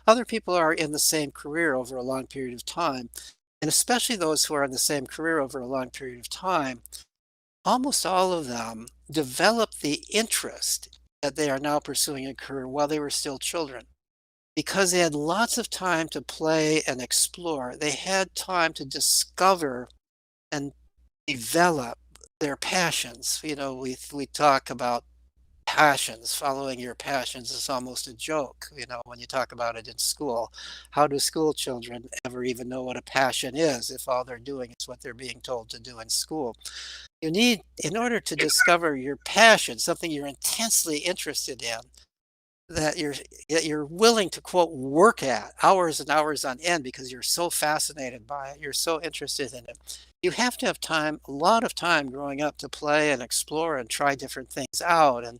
Other people are in the same career over a long period of time, and especially those who are in the same career over a long period of time, almost all of them develop the interest that they are now pursuing a career while they were still children. Because they had lots of time to play and explore, they had time to discover and develop their passions. You know, we talk about passions. Following your passions is almost a joke, you know, when you talk about it in school. How do school children ever even know what a passion is if all they're doing is what they're being told to do in school? You need, in order to discover your passion, something you're intensely interested in, that you're willing to, quote, work at hours and hours on end because you're so fascinated by it, you're so interested in it. You have to have time, a lot of time growing up, to play and explore and try different things out. And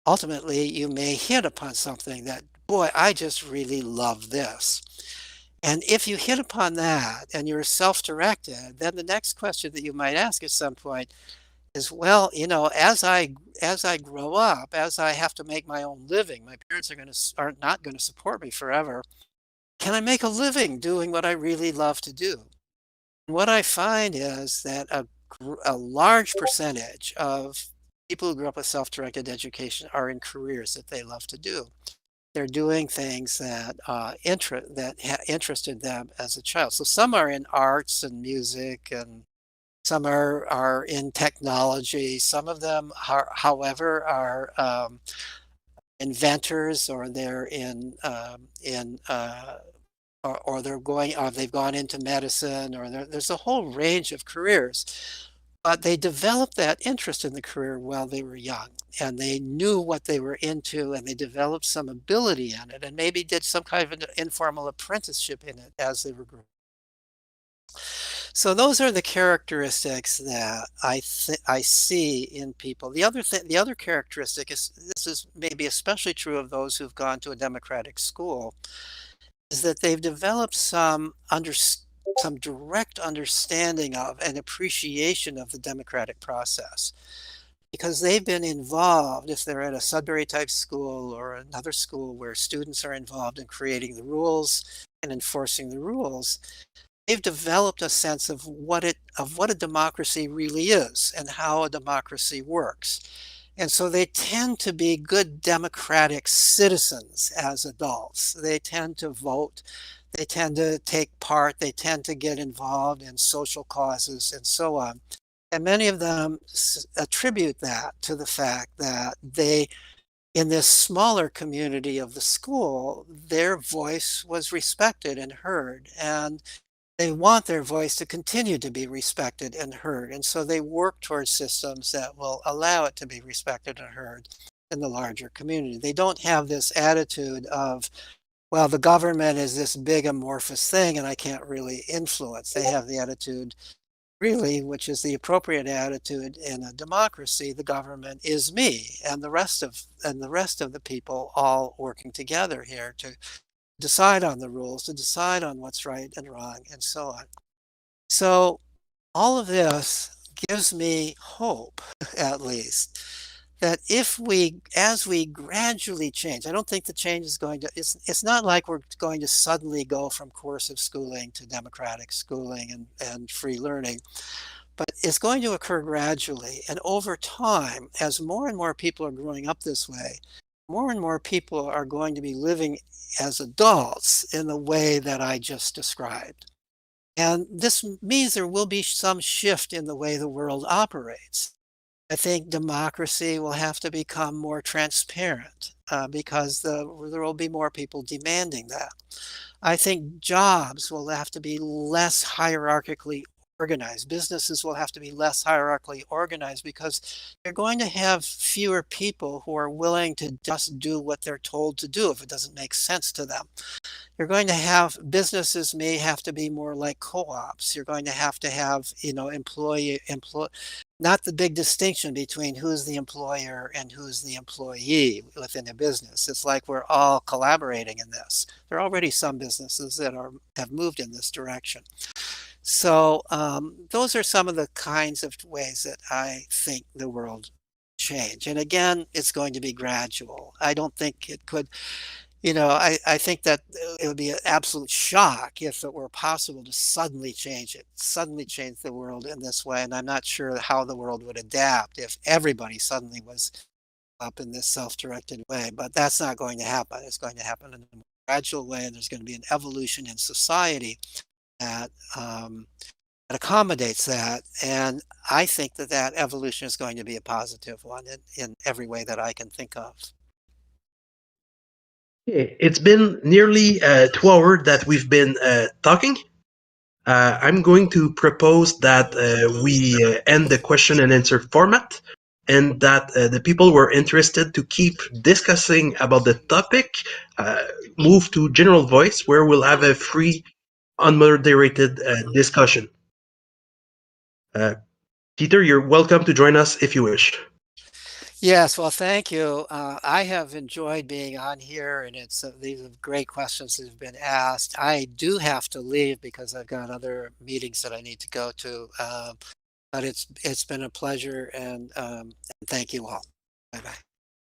ultimately, you may hit upon something that, boy, I just really love this. And if you hit upon that and you're self-directed, then the next question that you might ask at some point is, well, you know, as I grow up, as I have to make my own living, my parents are not going to support me forever. Can I make a living doing what I really love to do? And what I find is that a large percentage of people who grew up with self-directed education are in careers that they love to do. They're doing things that interested them as a child. So some are in arts and music, and some are in technology. Some of them, however, are inventors, or they're or they've gone into medicine, or there's a whole range of careers. But they developed that interest in the career while they were young, and they knew what they were into, and they developed some ability in it, and maybe did some kind of an informal apprenticeship in it as they were growing. So those are the characteristics that I see in people. The other characteristic is, this is maybe especially true of those who've gone to a democratic school, is that they've developed some direct understanding of and appreciation of the democratic process, because they've been involved. If they're at a Sudbury type school or another school where students are involved in creating the rules and enforcing the rules, they've developed a sense of what a democracy really is and how a democracy works. And so they tend to be good democratic citizens as adults. They tend to vote, they tend to take part, they tend to get involved in social causes and so on. And many of them attribute that to the fact that in this smaller community of the school, their voice was respected and heard, and they want their voice to continue to be respected and heard. And so they work towards systems that will allow it to be respected and heard in the larger community. They don't have this attitude of, well, the government is this big amorphous thing and I can't really influence. They have the attitude, really, which is the appropriate attitude in a democracy. The government is me and the rest of the people all working together here to decide on the rules, to decide on what's right and wrong, and so on. So all of this gives me hope, at least, that as we gradually change, I don't think the change is going to, it's not like we're going to suddenly go from coercive schooling to democratic schooling and free learning, but it's going to occur gradually. And over time, as more and more people are growing up this way, more and more people are going to be living as adults in the way that I just described. And this means there will be some shift in the way the world operates. I think democracy will have to become more transparent because there will be more people demanding that. I think jobs will have to be less hierarchically organized. Businesses will have to be less hierarchically organized because you're going to have fewer people who are willing to just do what they're told to do if it doesn't make sense to them. You're going to have businesses may have to be more like co-ops. You're going to have, employee, not the big distinction between who's the employer and who's the employee within a business. It's like we're all collaborating in this. There are already some businesses that have moved in this direction. So those are some of the kinds of ways that I think the world change. And again, it's going to be gradual. I don't think it could, I think that it would be an absolute shock if it were possible to suddenly change the world in this way. And I'm not sure how the world would adapt if everybody suddenly was up in this self-directed way, but that's not going to happen. It's going to happen in a more gradual way, and there's going to be an evolution in society that accommodates that. And I think that evolution is going to be a positive one in every way that I can think of. Okay, it's been nearly 2 hours that we've been talking. I'm going to propose that we end the question and answer format, and that the people who are interested to keep discussing about the topic move to general voice, where we'll have a free, unmoderated discussion. Peter, you're welcome to join us if you wish. Yes, well, thank you. I have enjoyed being on here, and these are great questions that have been asked. I do have to leave because I've got other meetings that I need to go to, but it's been a pleasure, and thank you all. Bye-bye.